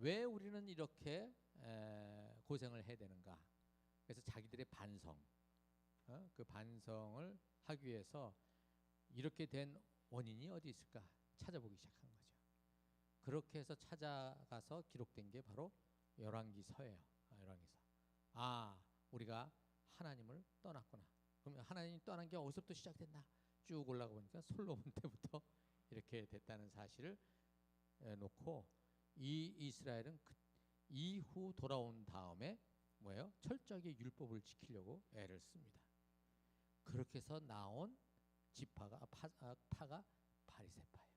왜 우리는 이렇게 고생을 해야 되는가? 그래서 자기들의 반성, 그 반성을 하기 위해서 이렇게 된 원인이 어디 있을까 찾아보기 시작한 거죠. 그렇게 해서 찾아가서 기록된 게 바로 열왕기서예요. 열왕기서. 우리가 하나님을 떠났구나. 그러면 하나님 떠난 게 어디서부터 시작됐나? 쭉 올라가 보니까 솔로몬 때부터 이렇게 됐다는 사실을 놓고, 이 이스라엘은 그 이후 돌아온 다음에 뭐예요? 철저하게 율법을 지키려고 애를 씁니다. 그렇게 해서 나온 지파가 파가 바리새파예요.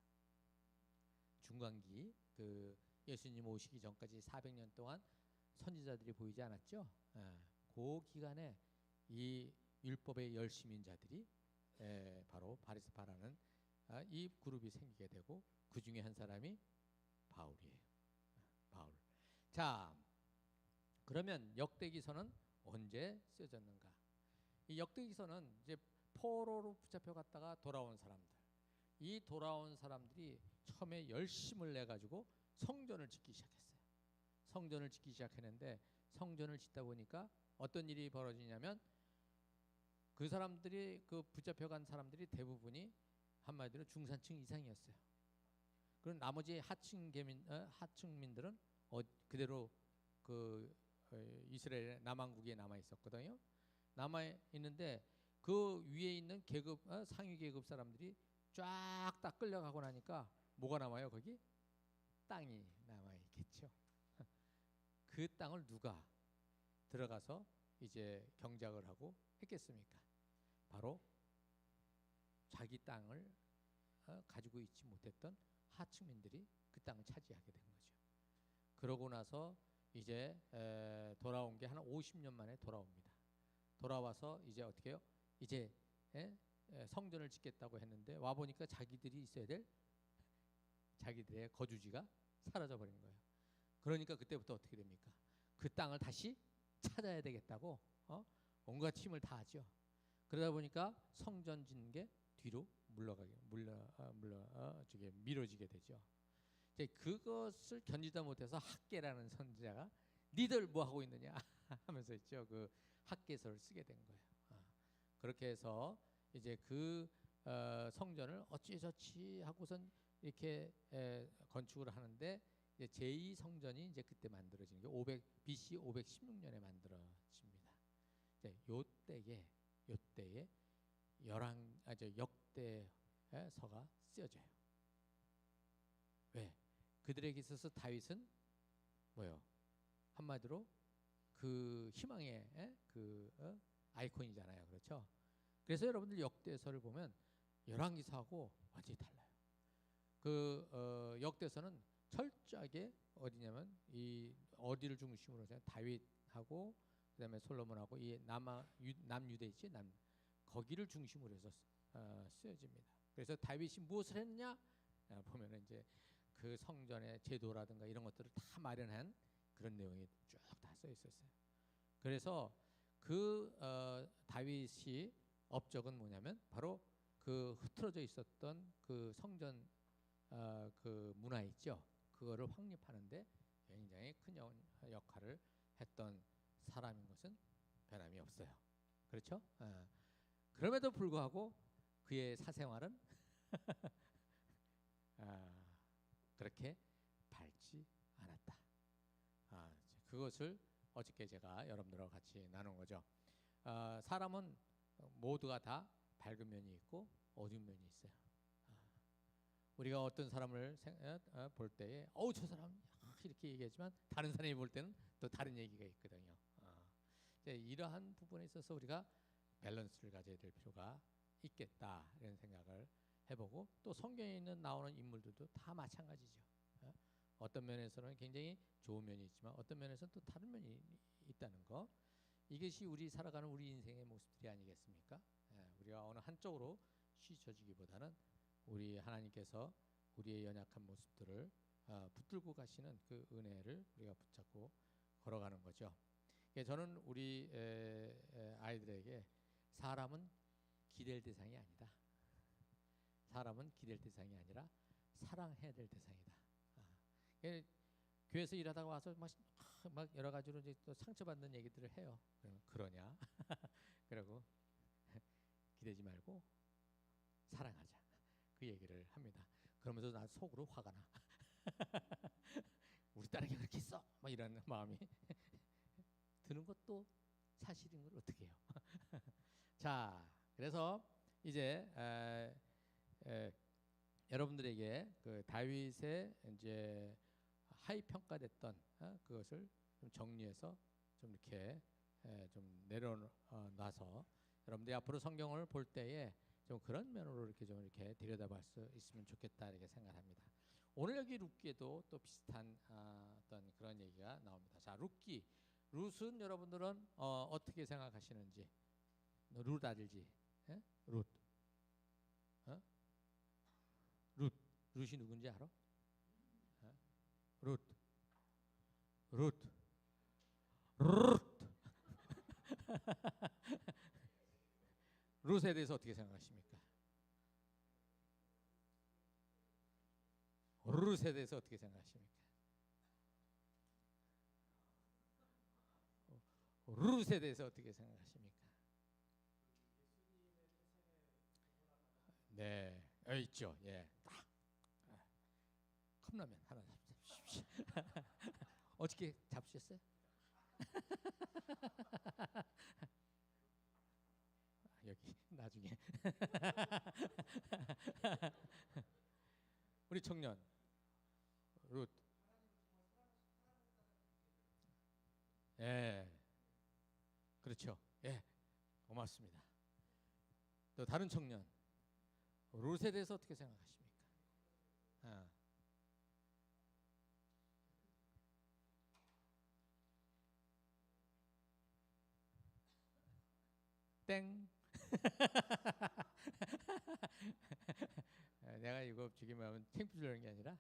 중간기, 그 예수님 오시기 전까지 400년 동안 선지자들이 보이지 않았죠? 그 기간에 이 율법의 열심인 자들이 바로 바리새파라는 이 그룹이 생기게 되고, 그 중에 한 사람이 바울이에요. 바울. 자, 그러면 역대기서는 언제 쓰여졌는가? 이 역대기서는 이제 포로로 붙잡혀 갔다가 돌아온 사람들, 이 돌아온 사람들이 처음에 열심을 내 가지고 성전을 짓기 시작했어요. 성전을 짓기 시작했는데, 성전을 짓다 보니까 어떤 일이 벌어지냐면, 그 사람들이, 그 붙잡혀간 사람들이 대부분이 한마디로 중산층 이상이었어요. 그럼 나머지 하층민들은 그대로 그 이스라엘 남왕국에 남아 있었거든요. 남아 있는데 그 위에 있는 계급, 상위 계급 사람들이 쫙 다 끌려가고 나니까 뭐가 남아요? 거기 땅이 남아 있겠죠. 그 땅을 누가 들어가서 이제 경작을 하고 했겠습니까? 바로 자기 땅을 가지고 있지 못했던 하층민들이 그 땅을 차지하게 된 거죠. 그러고 나서 이제 돌아온 게 한 50년 만에 돌아옵니다. 돌아와서 이제 어떻게 해요? 이제 성전을 짓겠다고 했는데 와 보니까 자기들이 있어야 될 자기들의 거주지가 사라져 버린 거예요. 그러니까 그때부터 어떻게 됩니까? 그 땅을 다시 찾아야 되겠다고 온갖 힘을 다 하죠. 그러다 보니까 성전 짓는 게 뒤로 미뤄지게 되죠. 이제 그것을 견디다 못해서 학계라는 선지자가 니들 뭐 하고 있느냐 하면서 있죠. 그 학계서를 쓰게 된 거예요. 그렇게 해서 이제 그 성전을 어찌저찌 하고선 이렇게 건축을 하는데, 이제 제2 성전이 이제 그때 만들어지는 게 BC 516년에 만들어집니다. 이제 요때에 역대서가 쓰여져요. 왜? 그들에게 있어서 다윗은 뭐요? 한마디로 그 희망의 아이콘이잖아요. 그렇죠? 그래서 여러분들 역대서를 보면 열왕기서하고 완전히 달라요. 그 역대서는 철저하게 어디냐면 이 어디를 중심으로 해서 다윗하고 그다음에 솔로몬하고 이 남유대 있지, 거기를 중심으로 해서 쓰여집니다. 그래서 다윗이 무엇을 했느냐 보면은 이제 그 성전의 제도라든가 이런 것들을 다 마련한 그런 내용이 쭉 다 써 있었어요. 그래서 그 다윗이 업적은 뭐냐면 바로 그 흐트러져 있었던 그 성전 그 문화 있죠. 그거를 확립하는데 굉장히 큰 역할을 했던 사람인 것은 변함이 없어요. 그렇죠? 그럼에도 불구하고 그의 사생활은 그렇게 밝지 않았다. 그것을 어저께 제가 여러분들과 같이 나눈 거죠. 사람은 모두가 다 밝은 면이 있고 어두운 면이 있어요. 우리가 어떤 사람을 볼 때에 저 사람 이렇게 얘기하지만 다른 사람이 볼 때는 또 다른 얘기가 있거든요. 이러한 부분에 있어서 우리가 밸런스를 가져야 될 필요가 있겠다 이런 생각을 해보고, 또 성경에 나오는 인물들도 다 마찬가지죠. 어떤 면에서는 굉장히 좋은 면이 있지만 어떤 면에서는 또 다른 면이 있다는 거, 이것이 우리 살아가는 우리 인생의 모습들이 아니겠습니까? 우리가 어느 한쪽으로 치우쳐지기보다는 우리 하나님께서 우리의 연약한 모습들을 붙들고 가시는 그 은혜를 우리가 붙잡고 걸어가는 거죠. 저는 우리 아이들에게 사람은 기댈 대상이 아니다. 사람은 기댈 대상이 아니라 사랑해야 될 대상이다. 교회에서 일하다가 와서 막 여러 가지로 이제 또 상처받는 얘기들을 해요. 그러냐? 그러고 기대지 말고 사랑하자. 그 얘기를 합니다. 그러면서 나 속으로 화가 나. 우리 딸에게 그렇게 했어. 막 이런 마음이 드는 것도 사실인 걸 어떻게 해요? 자, 그래서 이제 여러분들에게 그 다윗의 이제 하이 평가됐던 그것을 좀 정리해서 좀 이렇게 좀 내려놔서 여러분들이 앞으로 성경을 볼 때에 좀 그런 면으로 이렇게 좀 이렇게 들여다볼 수 있으면 좋겠다 이렇게 생각합니다. 오늘 여기 룻기에도 또 비슷한 어떤 그런 얘기가 나옵니다. 자, 룻기, 룻은 여러분들은 어떻게 생각하시는지? 룻 알지? 예? 룻, 룻, 룻이 누군지 알아? 룻, 룻, 룻. 룻에 대해서 어떻게 생각하십니까? 룻에 대해서 어떻게 생각하십니까? 룻에 대해서 어떻게 생각하십니까? 네, 있죠. 예, 딱 컵라면 하나 잡수십시오. 어떻게 잡수셨어요? 여기 나중에 우리 청년 룻, 예, 그렇죠. 예, 고맙습니다. 또 다른 청년 룻에 대해서 어떻게 생각하십니까? 땡. 내가 이거 주기만 창피 주려는 게 아니라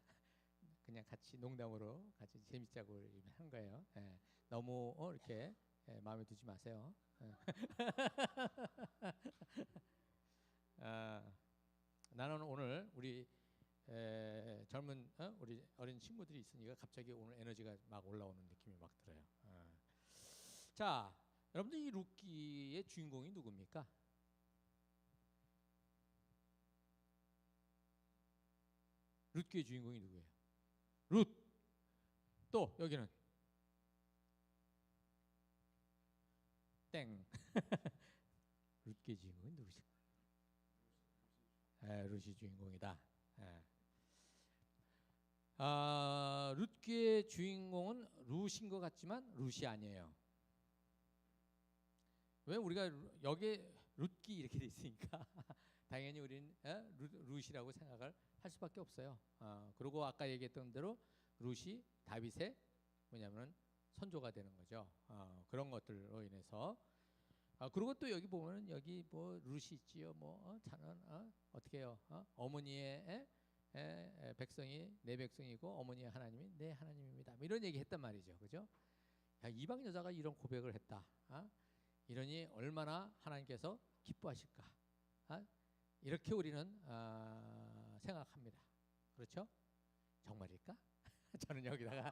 그냥 같이 농담으로 같이 재밌자고 한 거예요. 예. 너무 이렇게 마음에 두지 마세요. 나는 오늘 우리 젊은 우리 어린 친구들이 있으니까 갑자기 오늘 에너지가 막 올라오는 느낌이 막 들어요. 자, 여러분들 이 룻기의 주인공이 누굽니까? 룻기의 주인공이 누구예요? 룻. 또 여기는 땡. 룻기의 주인공이 누구죠? 룻이 주인공이다. 룻기의 주인공은 룻인 것 같지만 룻이 아니에요. 왜 우리가 여기에 룻기 이렇게 돼 있으니까 당연히 우리는 룻이라고 생각을 할 수밖에 없어요. 그리고 아까 얘기했던 대로 룻이 다윗의 뭐냐면 선조가 되는 거죠. 그런 것들로 인해서 그리고 또 여기 보면은 여기 뭐 룻이 있지요. 뭐 자는 어떻게 해요? 어머니의 백성이 내 백성이고 어머니의 하나님이 내 하나님입니다. 뭐 이런 얘기 했단 말이죠. 그죠? 야, 이방 여자가 이런 고백을 했다. 이러니 얼마나 하나님께서 기뻐하실까? 이렇게 우리는 생각합니다. 그렇죠? 정말일까? 저는 여기다가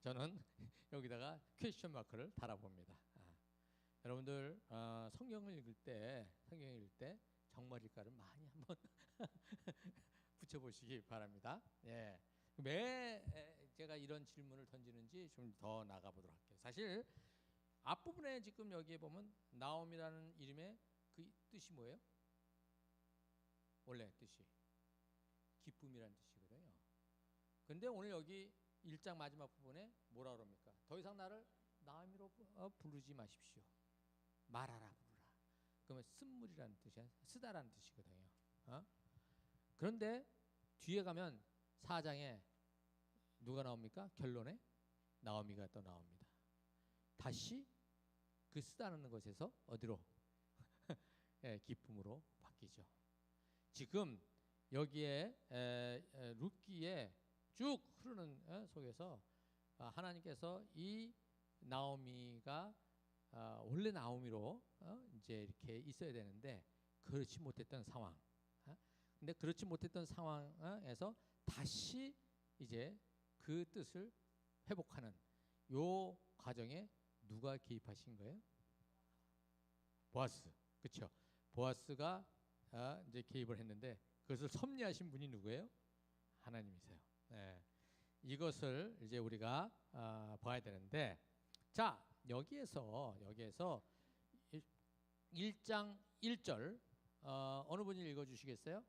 저는 여기다가 퀘스천 마크를 달아봅니다. 여러분들 성경을 읽을 때 정말일까를 많이 한번 붙여보시기 바랍니다. 예. 왜 제가 이런 질문을 던지는지 좀 더 나가보도록 할게요. 사실 앞부분에 지금 여기에 보면 나옴이라는 이름의 그 뜻이 뭐예요? 원래 뜻이 기쁨이라는 뜻이거든요. 근데 오늘 여기 1장 마지막 부분에 뭐라 그럽니까? 더 이상 나를 나옴이로 부르지 마십시오. 말하라 부르라. 그러면 쓴물이라는 뜻이야. 쓰다라는 뜻이거든요. 그런데 뒤에 가면 4장에 누가 나옵니까? 결론에 나오미가 또 나옵니다. 다시 그 쓰다는 것에서 어디로? 기쁨으로 바뀌죠. 지금 여기에 룻기에 쭉 흐르는 속에서 하나님께서 이 나오미가 원래 나오미로 이제 이렇게 있어야 되는데 그렇지 못했던 상황. 근데 그렇지 못했던 상황에서 다시 이제 그 뜻을 회복하는 요 과정에 누가 개입하신 거예요? 보아스. 그렇죠? 보아스가 이제 개입을 했는데 그것을 섭리하신 분이 누구예요? 하나님이세요. 네. 이것을 이제 우리가 봐야 되는데, 자 여기에서 1장 1절 어느 분이 읽어주시겠어요?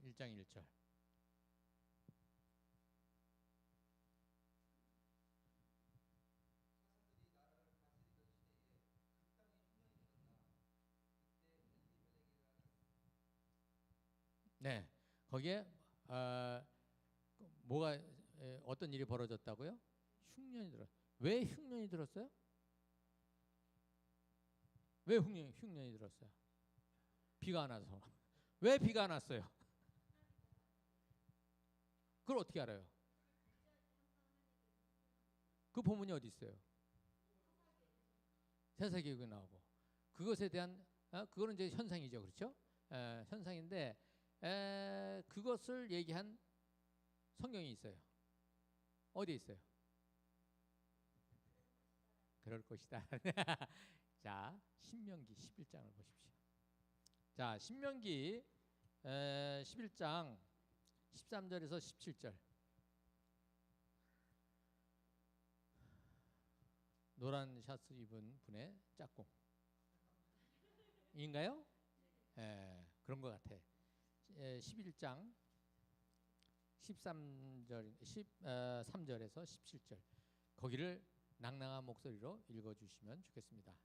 1장 1절. 네, 거기에 뭐가 어떤 일이 벌어졌다고요? 흉년이 들어. 왜 흉년이 들었어요? 왜 흉년이 들었어요? 비가 안 와서. 왜 비가 안 왔어요? 그걸 어떻게 알아요? 그 본문이 어디 있어요? 사사기록에 나오고. 그것에 대한 그거는 이제 현상이죠, 그렇죠? 현상인데 그것을 얘기한 성경이 있어요. 어디에 있어요? 그럴 것이다. 자, 신명기 11장을 보십시오. 자, 신명기 11장 13절에서 17절. 노란 셔츠 입은 분의 짝꿍 인가요? 그런 것 같아. 11장 3절에서 17절 거기를 낭낭한 목소리로 읽어주시면 좋겠습니다.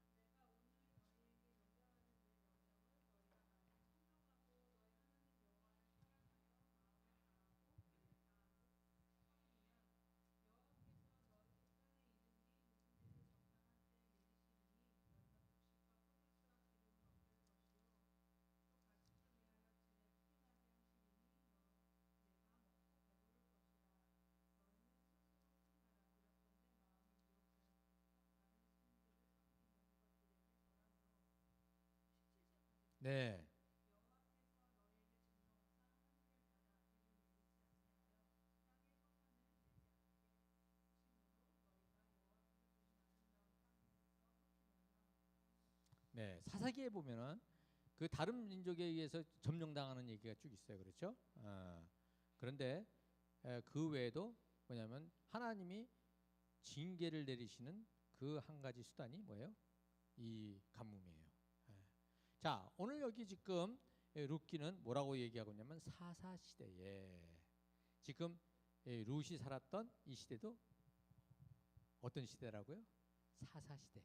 네. 네, 사사기에 보면은 그 다른 민족에 의해서 점령당하는 얘기가 쭉 있어요, 그렇죠? 그런데 그 외에도 뭐냐면 하나님이 징계를 내리시는 그 한 가지 수단이 뭐예요? 이 가뭄이에요. 자, 오늘 여기 지금 룻기는 뭐라고 얘기하고 있냐면 사사 시대에 지금 룻이 살았던 이 시대도 어떤 시대라고요? 사사 시대.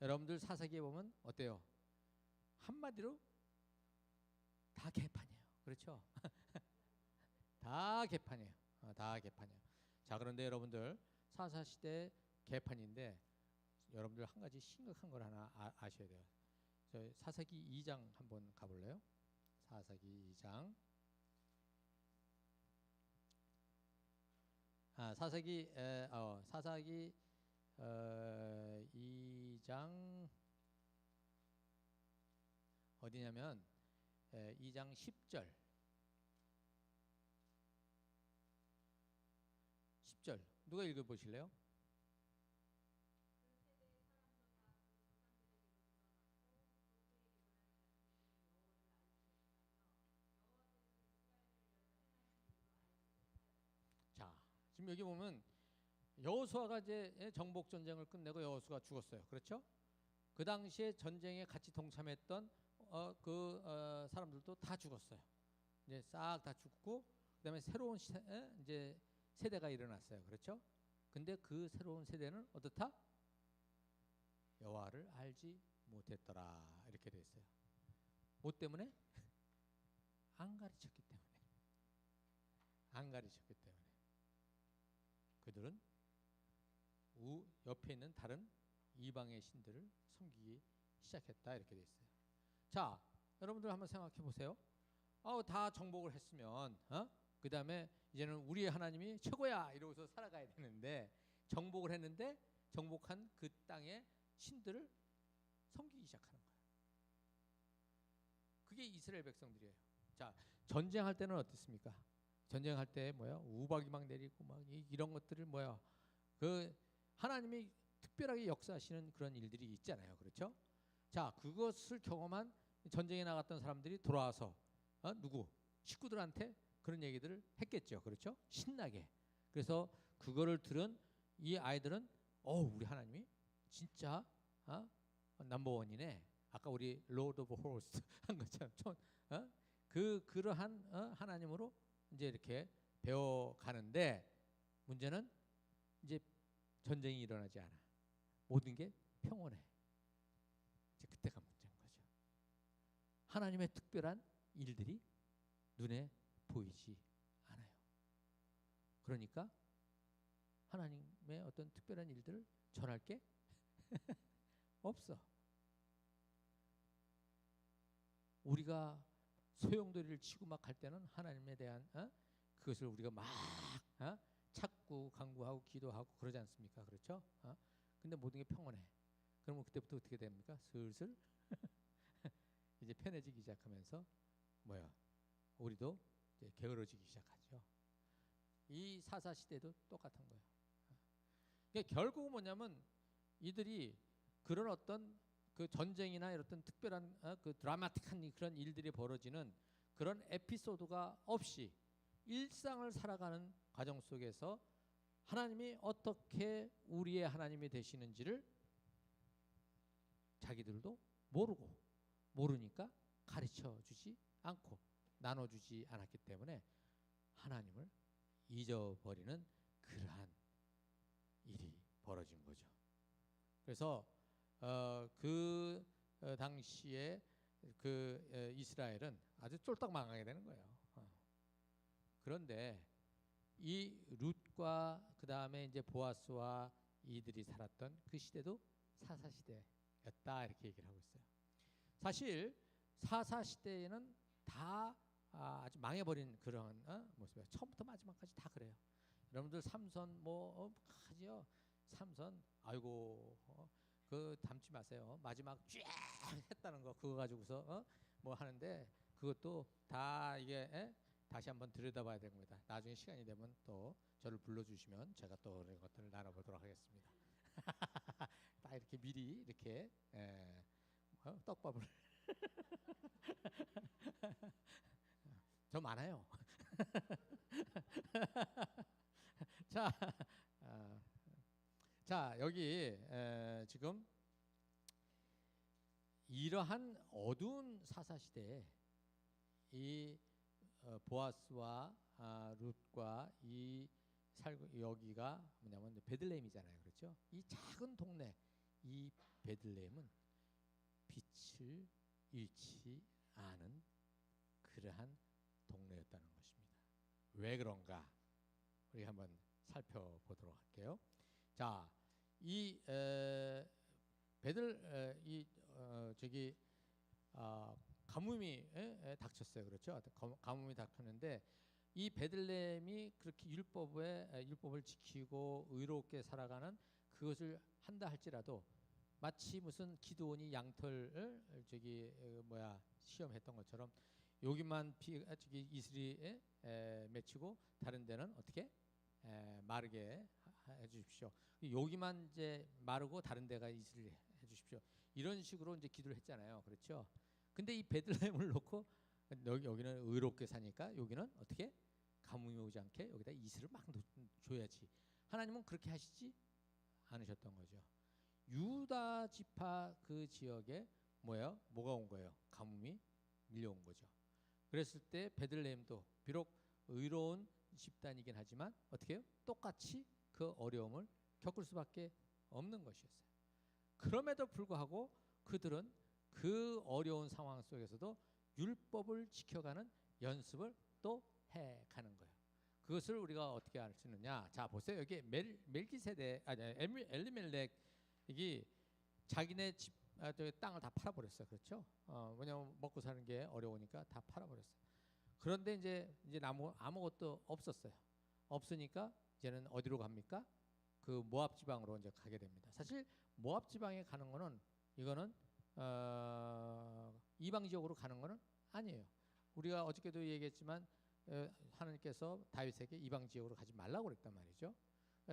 여러분들 사사기에 보면 어때요? 한마디로 다 개판이에요. 그렇죠? 다 개판이에요. 다 개판이에요. 자, 그런데 여러분들 사사시대 개판인데 여러분들 한 가지 심각한 걸 하나 아셔야 돼요. 저 사사기 2장 한번 가볼래요? 사사기 2장. 사사기 2장 어디냐면 2장 10절. 10절 누가 읽어보실래요? 자, 지금 여기 보면 여호수아가 이제 정복 전쟁을 끝내고 여호수아가 죽었어요. 그렇죠? 그 당시에 전쟁에 같이 동참했던 사람들도 다 죽었어요. 이제 싹 다 죽고 그다음에 새로운 이제 세대가 일어났어요. 그렇죠? 근데 그 새로운 세대는 어떻다? 여호와를 알지 못했더라. 이렇게 돼 있어요. 뭐 때문에? 안 가르쳤기 때문에. 안 가르쳤기 때문에. 그들은 옆에 있는 다른 이방의 신들을 섬기기 시작했다. 이렇게 돼 있어요. 자, 여러분들 한번 생각해 보세요. 다 정복을 했으면 그 다음에 이제는 우리의 하나님이 최고야 이러고서 살아가야 되는데 정복을 했는데 정복한 그 땅의 신들을 섬기기 시작하는 거예요. 그게 이스라엘 백성들이에요. 자, 전쟁할 때는 어떻습니까? 전쟁할 때 뭐야? 우박이 막 내리고 막 이런 것들을 뭐야? 그 하나님이 특별하게 역사하시는 그런 일들이 있잖아요. 그렇죠? 자, 그것을 경험한 전쟁에 나갔던 사람들이 돌아와서 누구? 식구들한테 그런 얘기들을 했겠죠. 그렇죠? 신나게. 그래서 그거를 들은 이 아이들은 우리 하나님이 진짜 넘버원이네. 아까 우리 로드 오브 호스트 한 것처럼 그러한 하나님으로 이제 이렇게 배워가는데 문제는 이제 전쟁이 일어나지 않아. 모든 게 평온해. 이제 그때가 문제인 거죠. 하나님의 특별한 일들이 눈에 보이지 않아요. 그러니까 하나님의 어떤 특별한 일들을 전할 게 없어. 우리가 소용돌이를 치고 막 할 때는 하나님에 대한 그것을 우리가 막 찾고 간구하고 기도하고 그러지 않습니까? 그렇죠? 근데 모든 게 평온해. 그러면 그때부터 어떻게 됩니까? 슬슬 이제 편해지기 시작하면서 뭐야? 우리도 이제 게으러지기 시작하죠. 이 사사 시대도 똑같은 거예요. 그러니까 결국은 뭐냐면 이들이 그런 어떤 그 전쟁이나 이런 특별한 그 드라마틱한 그런 일들이 벌어지는 그런 에피소드가 없이 일상을 살아가는 과정 속에서 하나님이 어떻게 우리의 하나님이 되시는지를 자기들도 모르니까 가르쳐 주지 않고 나눠주지 않았기 때문에 하나님을 잊어버리는 그러한 일이 벌어진 거죠. 그래서 당시에 이스라엘은 아주 쫄딱 망하게 되는 거예요. 그런데 이 룻과 그 다음에 이제 보아스와 이들이 살았던 그 시대도 사사 시대였다 이렇게 얘기를 하고 있어요. 사실 사사 시대에는 다 아주 망해버린 그런 모습이에요. 처음부터 마지막까지 다 그래요. 여러분들 삼손 하지요. 삼손 아이고 그 담지 마세요. 마지막 쫙 했다는 거 그거 가지고서 뭐 하는데 그것도 다 이게 다시 한번 들여다봐야 되는 겁니다. 나중에 시간이 되면 또 저를 불러주시면 제가 또 그런 것들을 나눠보도록 하겠습니다. 딱 이렇게 미리 이렇게 떡밥을 저 많아요. 자 여기 지금 이러한 어두운 사사 시대에 이 보아스와 룻과 이 여기가 뭐냐면 베들레헴이잖아요. 그렇죠? 이 작은 동네 이 베들레헴은 빛을 잃지 않은 그러한 동네였다는 것입니다. 왜 그런가? 우리 한번 살펴보도록 할게요. 자, 이 가뭄이 닥쳤어요. 그렇죠? 가뭄이 닥쳤는데 이 베들레헴이 그렇게 율법을 지키고 의롭게 살아가는 그것을 한다 할지라도 마치 무슨 기드온이 양털을 시험했던 것처럼 여기만 이슬이 맺히고 다른 데는 어떻게 마르게 해주십시오. 여기만 이제 마르고 다른 데가 이슬을 해주십시오. 이런 식으로 이제 기도를 했잖아요. 그렇죠? 근데 이 베들레헴을 놓고 여기는 의롭게 사니까 여기는 어떻게 가뭄이 오지 않게 여기다 이슬을 막 줘야지. 하나님은 그렇게 하시지 않으셨던 거죠. 유다 지파 그 지역에 뭐가 온 거예요? 가뭄이 밀려온 거죠. 그랬을 때 베들레헴도 비록 의로운 집단이긴 하지만 어떻게 해요? 똑같이 그 어려움을 겪을 수밖에 없는 것이었어요. 그럼에도 불구하고 그들은 그 어려운 상황 속에서도 율법을 지켜가는 연습을 또 해가는 거예요. 그것을 우리가 어떻게 알 수 있느냐? 자 보세요. 여기 엘리멜렉이 자기네 집 땅을 다 팔아버렸어요. 그렇죠? 왜냐하면 먹고 사는 게 어려우니까 다 팔아버렸어요. 그런데 이제 아무것도 없었어요. 없으니까 이제는 어디로 갑니까? 그 모압 지방으로 이제 가게 됩니다. 사실 모압 지방에 가는 거는 이거는 이방 지역으로 가는 거는 아니에요. 우리가 어저께도 얘기했지만 하나님께서 다윗에게 이방 지역으로 가지 말라고 그랬단 말이죠.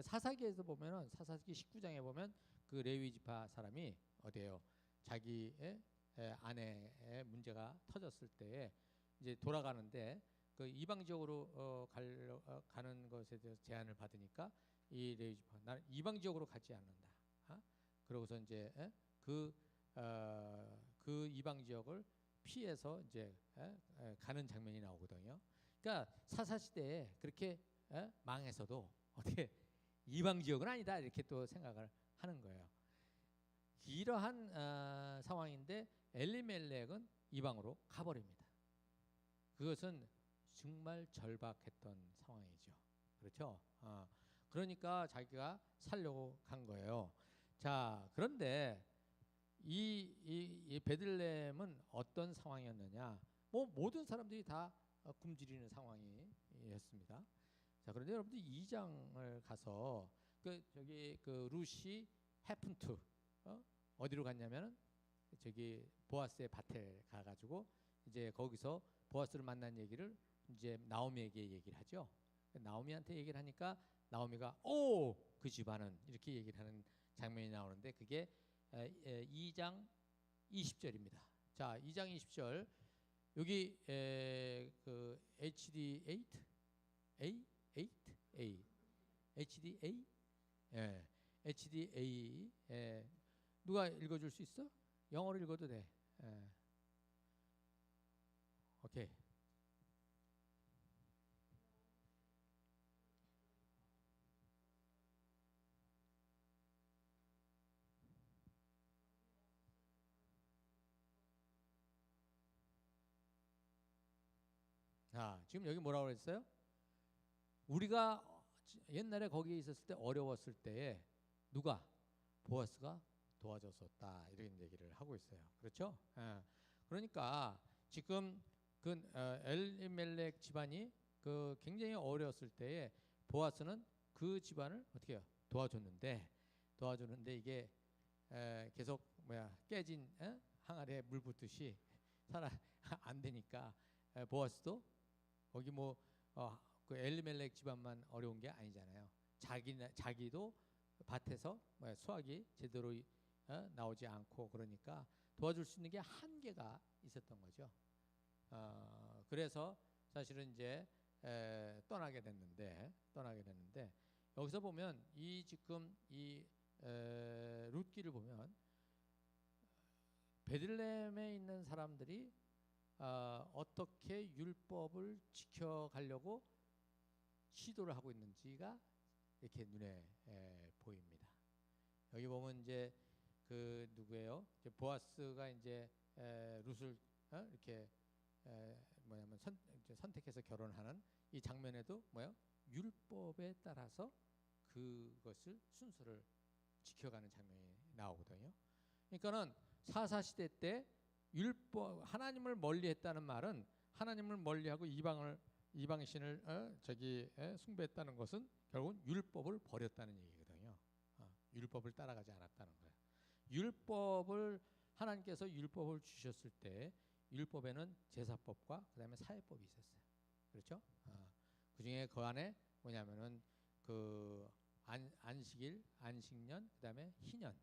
사사기에서 보면은 사사기 19장에 보면 그 레위 지파 사람이 어디에요? 자기의 아내의 문제가 터졌을 때에 이제 돌아가는데 그 이방 지역으로 가는 것에 대해서 제안을 받으니까 이 레위 지파 나는 이방 지역으로 가지 않는다. 그러고서 이제 그 이방 지역을 피해서 이제 가는 장면이 나오거든요. 그러니까 사사 시대에 그렇게 망해서도 어떻게 이방 지역은 아니다 이렇게 또 생각을 하는 거예요. 이러한 상황인데 엘리멜렉은 이방으로 가버립니다. 그것은 정말 절박했던 상황이죠. 그렇죠? 그러니까 자기가 살려고 간 거예요. 자, 그런데 이 베들레헴은 어떤 상황이었느냐? 뭐 모든 사람들이 다 굶주리는 상황이었습니다. 자, 그런데 여러분들 2장을 가서 저기 루시 해픈투 어디로 갔냐면은 저기 보아스의 밭에 가가지고 이제 거기서 보아스를 만난 얘기를 이제 나오미에게 얘기를 하죠. 나오미한테 얘기를 하니까 나오미가 그 집안은 이렇게 얘기를 하는 장면이 나오는데 그게 2장 20절입니다. 자, 2장 20절 여기 그 HD8 HDA HDA 누가 읽어줄 수 있어? 영어로 읽어도 돼. 오케이. 자, 지금 여기 뭐라고 그랬어요? 우리가 옛날에 거기에 있었을 때 어려웠을 때에 누가? 보아스가 도와줬었다 이런 얘기를 하고 있어요. 그렇죠? 그러니까 지금 그 엘리멜렉 집안이 그 굉장히 어려웠을 때에 보아스는 그 집안을 어떻게 해요? 도와줬는데 이게 계속 깨진 항아리에 물 붓듯이 안 되니까 보아스도 거기 그 엘리멜렉 집안만 어려운 게 아니잖아요. 자기도 밭에서 수확이 제대로 나오지 않고 그러니까 도와줄 수 있는 게 한계가 있었던 거죠. 그래서 사실은 이제 떠나게 됐는데 여기서 보면 지금 룻기를 보면 베들레헴에 있는 사람들이 어떻게 율법을 지켜가려고 시도를 하고 있는지가 이렇게 눈에 보입니다. 여기 보면 이제 그 누구예요? 이제 보아스가 이제 룻을 이렇게 선택해서 결혼하는 이 장면에도 율법에 따라서 그것을 순서를 지켜가는 장면이 나오거든요. 그러니까는 사사 시대 때 율법 하나님을 멀리했다는 말은 하나님을 멀리하고 이방신을 숭배했다는 것은 결국은 율법을 버렸다는 얘기거든요. 율법을 따라가지 않았다는 거예요. 하나님께서 율법을 주셨을 때 율법에는 제사법과 그다음에 사회법이 있었어요. 그렇죠? 그중에 그 안에 뭐냐면은 그 안식일, 안식년, 그다음에 희년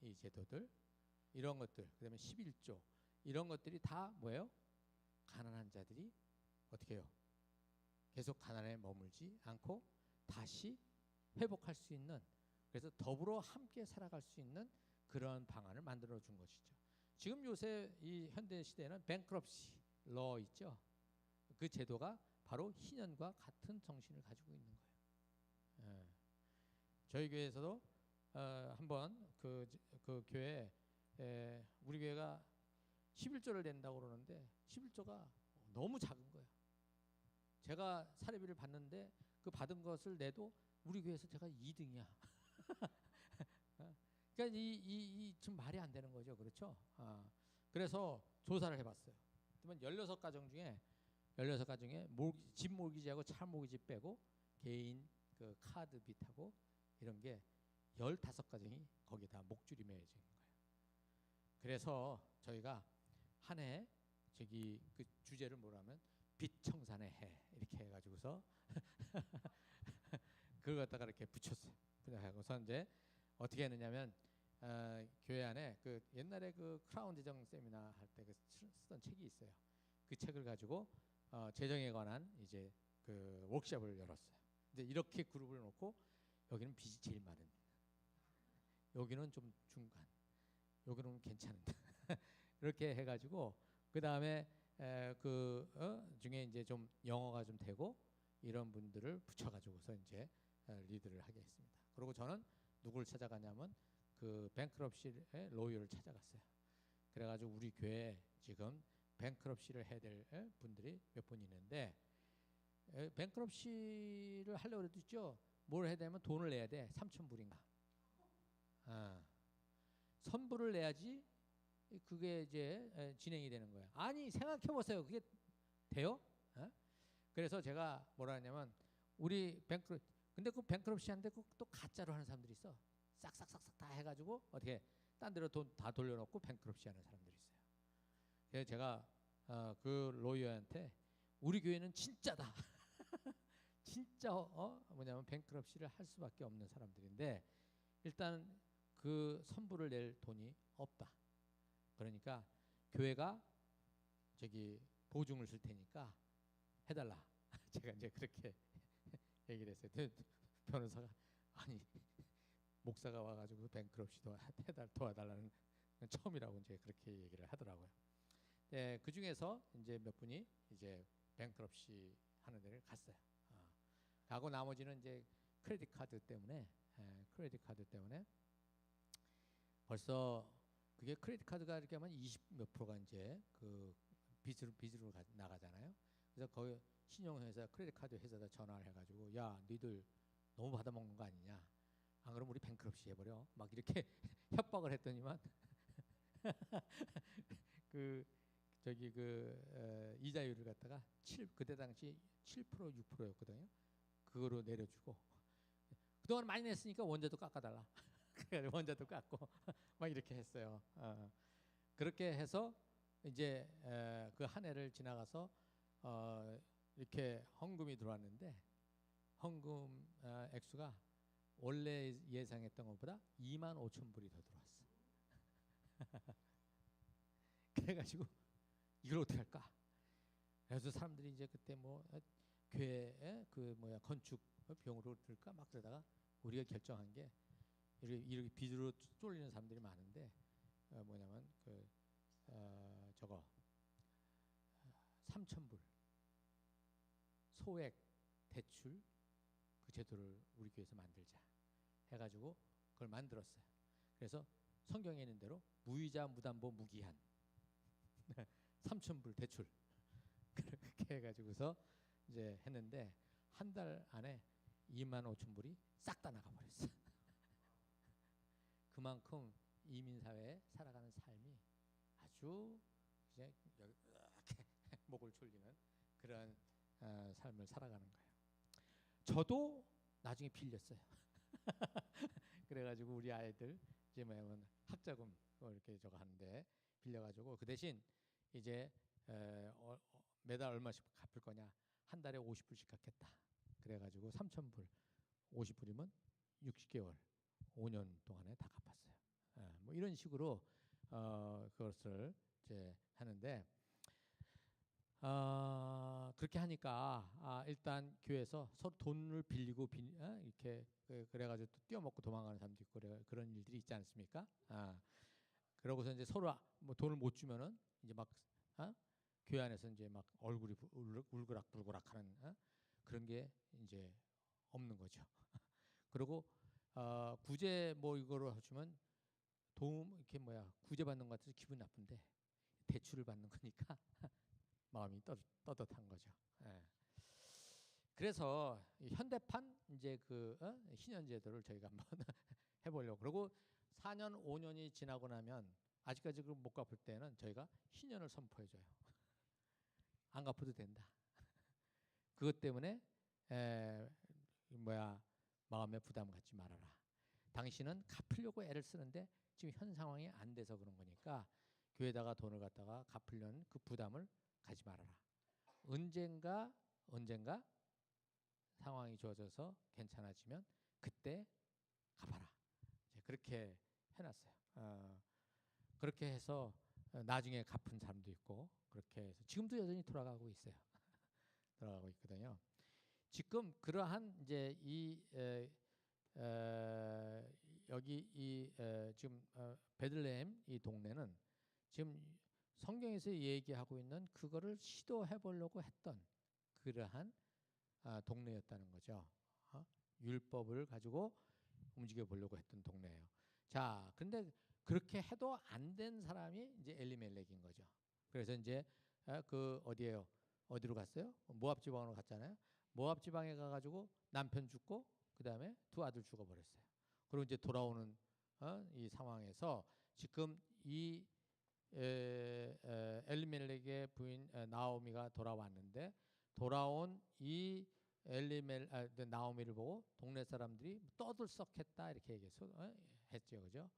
이 제도들 이런 것들, 그다음에 11조 이런 것들이 다 뭐예요? 가난한 자들이 어떻게 해요? 계속 가난에 머물지 않고 다시 회복할 수 있는, 그래서 더불어 함께 살아갈 수 있는 그런 방안을 만들어 준 것이죠. 지금 요새 이 현대 시대에는 뱅크럽시 러 있죠. 그 제도가 바로 희년과 같은 정신을 가지고 있는 거예요. 저희 교회에서도 한번 그 교회 우리 교회가 11조를 낸다고 그러는데 11조가 너무 작은 거예요. 제가 사례비를 받는데 그 받은 것을 내도 우리 교회에서 제가 2등이야. 그러니까 이 좀 말이 안 되는 거죠. 그렇죠? 그래서 조사를 해봤어요. 그러면 16가정 중에 집 모기지하고 차 모기지 빼고 개인 그 카드 빚하고 이런 게 15가정이 거기다 목줄이 매여진 거예요. 그래서 저희가 한 해 저기 그 주제를 뭐라면 빛청산의 해 이렇게 해가지고서 그걸 갖다가 이렇게 붙였어요. 그래서 이제 어떻게 했느냐면 교회 안에 그 옛날에 그 크라운 재정 세미나 할 때 그 쓰던 책이 있어요. 그 책을 가지고 재정에 관한 이제 그 워크숍을 열었어요. 이제 이렇게 그룹을 놓고 여기는 빚이 제일 많은, 여기는 좀 중간, 여기는 괜찮은데 이렇게 해가지고 그 다음에 중에 이제 좀 영어가 좀 되고 이런 분들을 붙여가지고서 이제 리드를 하게 했습니다. 그리고 저는 누굴 찾아가냐면 그 뱅크럽시의 로이어를 찾아갔어요. 그래가지고 우리 교회에 지금 뱅크럽시를 해야 될 분들이 몇 분 있는데 뱅크럽시를 하려고 해도 있죠. 뭘 해야 되면 돈을 내야 돼. 3,000불인가. 선불을 내야지 그게 이제 진행이 되는 거야. 아니 생각해 보세요. 그게 돼요? 그래서 제가 뭐라 하냐면 우리 근데 그 뱅크럽시한테 또 가짜로 하는 사람들이 있어. 싹싹싹싹 다 해가지고 어떻게 딴 데로 돈 다 돌려놓고 뱅크럽시 하는 사람들이 있어요. 그래서 제가 그 로이어한테 우리 교회는 진짜다. 진짜 뭐냐면 뱅크럽시를 할 수밖에 없는 사람들인데 일단 그 선불을 낼 돈이 없다. 그러니까 교회가 저기 보증을 쓸 테니까 해달라. 제가 이제 그렇게 얘기를 했어요. 변호사가 아니 목사가 와가지고 뱅크럽시도 도와달라는 건 처음이라고 이제 그렇게 얘기를 하더라고요. 네, 그 중에서 이제 몇 분이 이제 뱅크럽시 하는 데를 갔어요. 가고 나머지는 이제 크레딧 카드 때문에 벌써 그게 크레딧 카드가 이렇게 하면 20 몇 프로가 이제 그 빚으로 나가잖아요. 그래서 거기 신용회사 크레딧 카드 회사에다 전화를 해가지고 야 니들 너무 받아먹는 거 아니냐? 안 그러면 우리 뱅크럽시 해버려. 막 이렇게 협박을 했더니만 그 저기 그 이자율을 갖다가 그때 당시 7% 6%였거든요. 그거로 내려주고 그동안 많이 냈으니까 원자도 깎아달라. 그래서 원자도 깎고 막 이렇게 했어요. 그렇게 해서 이제 그 한 해를 지나가서 이렇게 헌금이 들어왔는데 헌금 액수가 원래 예상했던 것보다 25,000불이 더 들어왔어. 그래가지고 이걸 어떻게 할까? 그래서 사람들이 이제 그때 뭐 교회에 그 뭐야 건축 비용으로 들까 막 그러다가 우리가 결정한 게 이렇게 빚으로 쫄리는 사람들이 많은데 뭐냐면 저거 3,000불 소액 대출 그 제도를 우리 교회에서 만들자 해가지고 그걸 만들었어요. 그래서 성경에 있는 대로 무이자 무담보 무기한 3,000불 대출 그렇게 해가지고서 이제 했는데 한 달 안에 25,000불이 싹 다 나가버렸어. 그만큼 이민사회에 살아가는 삶이 아주 이제 이렇게 목을 졸리는 그런 삶을 살아가는 거예요. 저도 나중에 빌렸어요. 그래가지고 우리 아이들 이제 뭐냐면 학자금 이렇게 저거 하는데 빌려가지고 그 대신 이제 매달 얼마씩 갚을 거냐 한 달에 50불씩 갚겠다. 그래가지고 3,000불 50불이면 60개월 5년 동안에 다 갚았어요. 뭐 이런 식으로 그것을 이제 하는데 그렇게 하니까 일단 교회에서 서로 돈을 빌리고 이렇게 그래가지고 또 뛰어먹고 도망가는 사람도 있고 그런 일들이 있지 않습니까? 그러고서 이제 서로 뭐 돈을 못 주면은 이제 막 교회 안에서 이제 막 얼굴이 울그락불그락하는 그런 게 이제 없는 거죠. 그리고 구제 뭐 이거로 하시면 도움 이렇게 뭐야 구제 받는 것 같아서 기분 나쁜데 대출을 받는 거니까 마음이 떠듯한 거죠. 그래서 현대판 이제 그 신현제도를 저희가 한번 해보려고 그러고 4년 5년이 지나고 나면 아직까지 그 못 갚을 때는 저희가 신현을 선포해줘요. 안 갚아도 된다. 그것 때문에 마음에 부담 갖지 말아라. 당신은 갚으려고 애를 쓰는데 지금 현 상황이 안 돼서 그런 거니까 교회에다가 돈을 갖다가 갚으려는 그 부담을 가지 말아라. 언젠가 상황이 좋아져서 괜찮아지면 그때 갚아라. 그렇게 해놨어요. 그렇게 해서 나중에 갚은 사람도 있고 그렇게 해서 지금도 여전히 돌아가고 있어요. 돌아가고 있거든요. 지금 그러한 이제 여기 지금 베들레헴 이 동네는 지금 성경에서 얘기하고 있는 그거를 시도해 보려고 했던 그러한 동네였다는 거죠. 율법을 가지고 움직여 보려고 했던 동네예요. 자, 근데 그렇게 해도 안 된 사람이 이제 엘리멜렉인 거죠. 그래서 이제 그 어디예요? 어디로 갔어요? 모압 지방으로 갔잖아요. 모압 지방에 가가지고 남편 죽고 그 다음에 두 아들 죽어버렸어요. 그리고 이제 돌아오는 이 상황에서 지금 이 엘리멜렉의 부인 나오미가 돌아왔는데 돌아온 이 나오미를 보고 동네 사람들이 떠들썩했다 이렇게 얘기했죠, 그죠?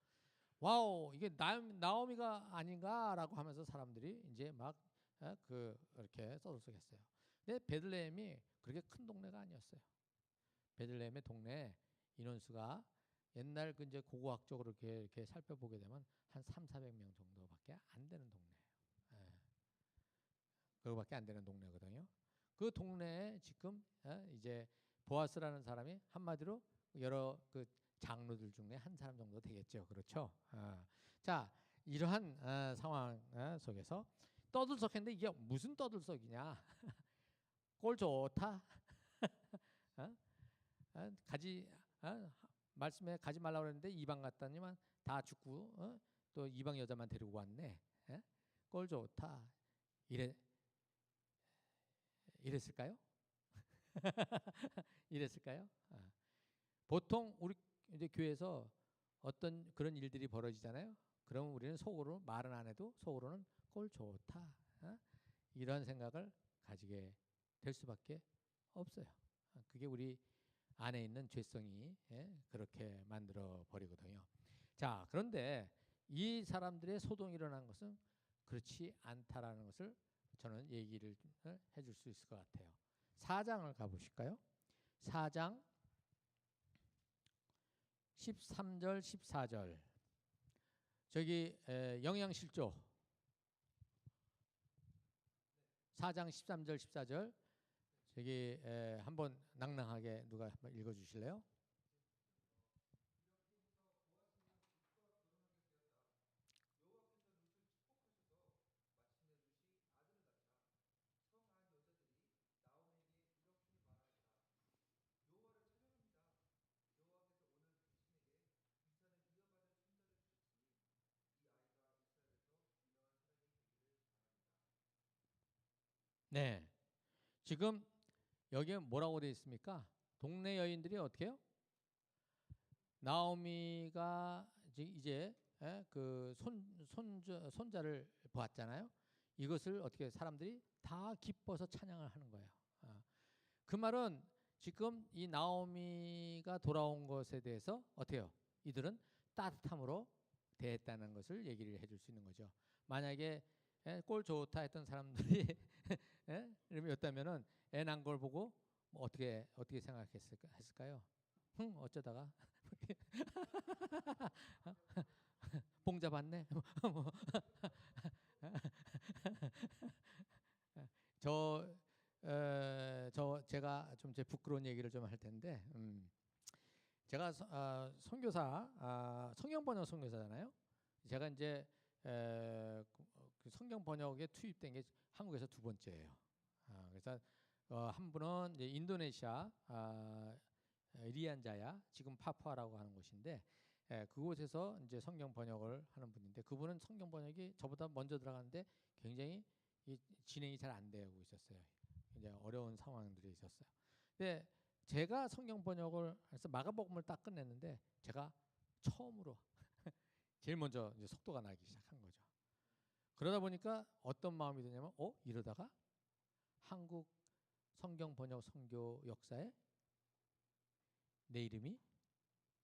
와우, 이게 나오미가 아닌가라고 하면서 사람들이 이제 막 이렇게 떠들썩했어요. 근데 베들레헴이 그렇게 큰 동네가 아니었어요. 베들레헴의 동네 인원수가 옛날 그 이제 고고학적으로 이렇게 살펴보게 되면 한 300~400명 정도밖에 안 되는 동네예요. 그거밖에 안 되는 동네거든요. 그 동네에 지금 이제 보아스라는 사람이 한마디로 여러 그 장로들 중에 한 사람 정도 되겠죠. 그렇죠? 자, 이러한 상황 속에서 떠들썩했는데 이게 무슨 떠들썩이냐? 꼴 좋다. 말씀에 가지 말라고 그랬는데 이방 갔다니만 다 죽고 또 이방 여자만 데리고 왔네. 꼴 좋다. 이랬을까요? 이랬을까요? 보통 우리 이제 교회에서 어떤 그런 일들이 벌어지잖아요. 그러면 우리는 속으로 말은 안 해도 속으로는 꼴 좋다. 이런 생각을 가지게 될 수밖에 없어요. 그게 우리 안에 있는 죄성이 그렇게 만들어 버리거든요. 자, 그런데 이 사람들의 소동이 일어난 것은 그렇지 않다라는 것을 저는 얘기를 해줄 수 있을 것 같아요. 4장을 가보실까요? 4장 13절 14절 저기 영양실조 4장 13절 14절 저기 한번 낭낭하게 누가 한번 읽어주실래요? 네, 지금 여기에 뭐라고 되어 있습니까? 동네 여인들이 어떻게 해요? 나오미가 이제 그 손자를 보았잖아요. 이것을 어떻게 사람들이 다 기뻐서 찬양을 하는 거예요. 그 말은 지금 이 나오미가 돌아온 것에 대해서 어떻게 해요? 이들은 따뜻함으로 대했다는 것을 얘기를 해줄 수 있는 거죠. 만약에 꼴 좋다 했던 사람들이 였다면은 애 난 걸 보고 뭐 어떻게 생각했을까요? 어쩌다가 봉 잡았네. 제가 좀 제 부끄러운 얘기를 좀 할 텐데, 제가 선교사, 성경 번역 선교사잖아요. 제가 이제 그 성경 번역에 투입된 게 한국에서 두 번째예요. 그래서 한 분은 이제 인도네시아 리안자야, 지금 파푸아라고 하는 곳인데 그곳에서 이제 성경 번역을 하는 분인데 그분은 성경 번역이 저보다 먼저 들어갔는데 굉장히 이 진행이 잘 안 되고 있었어요. 이제 어려운 상황들이 있었어요. 근데 제가 성경 번역을 해서 마가복음을 딱 끝냈는데 제가 처음으로 제일 먼저 이제 속도가 나기 시작한 거죠. 그러다 보니까 어떤 마음이 드냐면 이러다가 한국 성경 번역 선교 역사에 내 이름이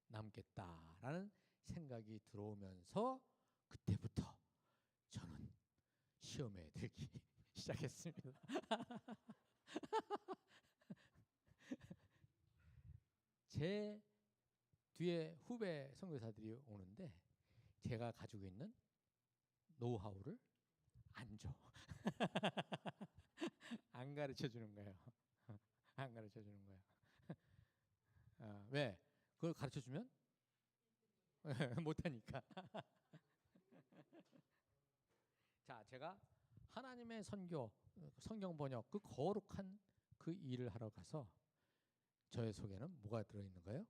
남겠다라는 생각이 들어오면서 그때부터 저는 시험에 들기 시작했습니다. 제 뒤에 후배 선교사들이 오는데 제가 가지고 있는 노하우를 안 줘. 안 가르쳐 주는 거예요. 안 가르쳐 주는 거예요. 왜? 그걸 가르쳐 주면 못하니까. 자, 제가 하나님의 선교, 성경 번역, 그 거룩한 그 일을 하러 가서 저의 속에는 뭐가 들어있는 거예요?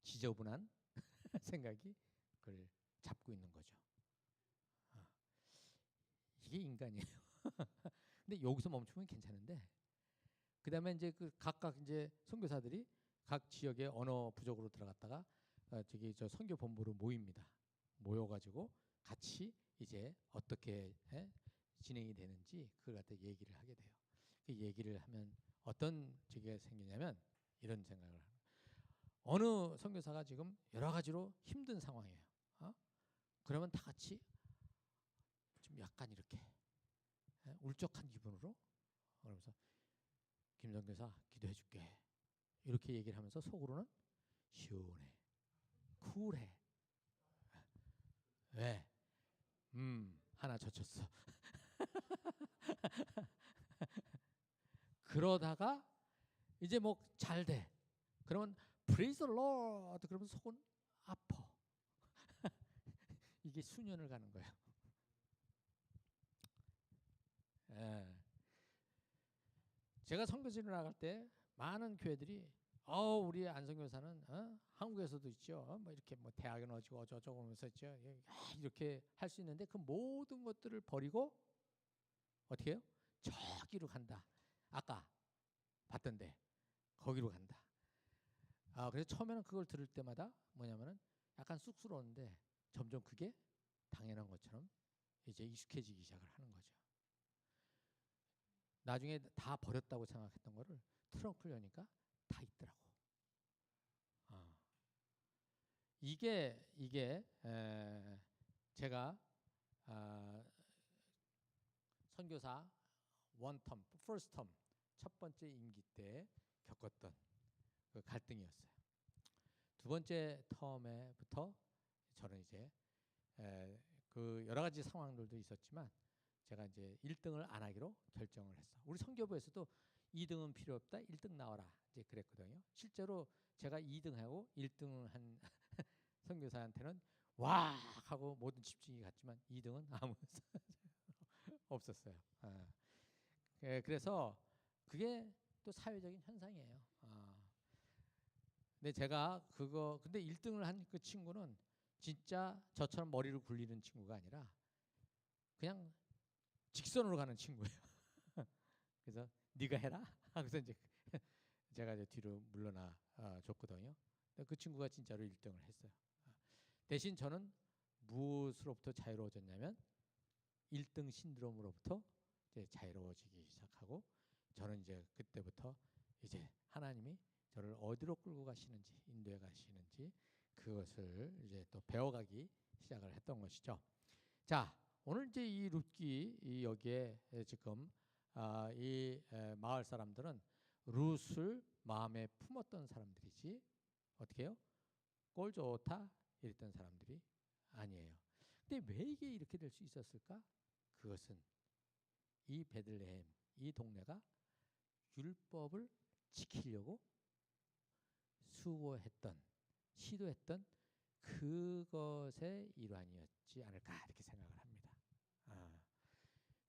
지저분한 생각이 그걸 잡고 있는 거죠. 이게 인간이에요. 근데 여기서 멈추면 괜찮은데, 그 다음에 이제 그 각각 이제 선교사들이 각 지역의 언어 부족으로 들어갔다가 저기 저 선교 본부로 모입니다. 모여가지고 같이 이제 어떻게 진행이 되는지 그걸 갖다 얘기를 하게 돼요. 그 얘기를 하면 어떤 저기가 생기냐면 이런 생각을 하는 거예요. 어느 선교사가 지금 여러 가지로 힘든 상황이에요. 그러면 다 같이 좀 약간 이렇게 울적한 기분으로 그러면서 김 선교사 기도해 줄게 이렇게 얘기를 하면서 속으로는 시원해, 쿨해. 왜? 하나 젖혔어. 그러다가 이제 뭐 잘 돼. 그러면 Praise the Lord 그러면 속은 아파. 이게 수년을 가는 거예요. 예. 제가 선교지를 나갈 때 많은 교회들이 우리 안선교사는 한국에서도 있죠. 뭐 이렇게 뭐 대학에 넣어지고 어쩌고 하면서 있죠. 이렇게 할 수 있는데 그 모든 것들을 버리고 어떻게 해요? 저기로 간다. 아까 봤던데 거기로 간다. 그래서 처음에는 그걸 들을 때마다 뭐냐면은 약간 쑥스러운데 점점 그게 당연한 것처럼 이제 익숙해지기 시작을 하는 거죠. 나중에 다 버렸다고 생각했던 거를 트렁크를 여니까 다 있더라고. 이게 제가 선교사 원텀, 퍼스트 텀 첫 번째 임기 때 겪었던 그 갈등이었어요. 두 번째 텀에부터 저는 이제 그 여러 가지 상황들도 있었지만 제가 이제 1등을 안 하기로 결정을 했어. 우리 선교부에서도 2등은 필요 없다. 1등 나와라. 이제 그랬거든요. 실제로 제가 2등하고 1등을 한 선교사한테는 와 하고 모든 집중이 갔지만 2등은 아무 없었어요. 그래서 그게 또 사회적인 현상이에요. 근데 제가 근데 1등을 한 그 친구는 진짜 저처럼 머리를 굴리는 친구가 아니라 그냥 직선으로 가는 친구예요. 그래서 네가 해라 하고서 이제 제가 이제 뒤로 물러나 줬거든요. 그 친구가 진짜로 1등을 했어요. 대신 저는 무엇으로부터 자유로워졌냐면 1등 신드롬으로부터 이제 자유로워지기 시작하고 저는 이제 그때부터 이제 하나님이 저를 어디로 끌고 가시는지 인도해 가시는지 그것을 이제 또 배워가기 시작을 했던 것이죠. 자, 오늘 이제 이 룻기 여기에 지금 이 마을 사람들은 룻을 마음에 품었던 사람들이지 어떻게 해요? 꼴 좋다 이랬던 사람들이 아니에요. 근데 왜 이게 이렇게 될 수 있었을까? 그것은 이 베들레헴 이 동네가 율법을 지키려고 시도했던 그것의 일환이었지 않을까 이렇게 생각을 합니다.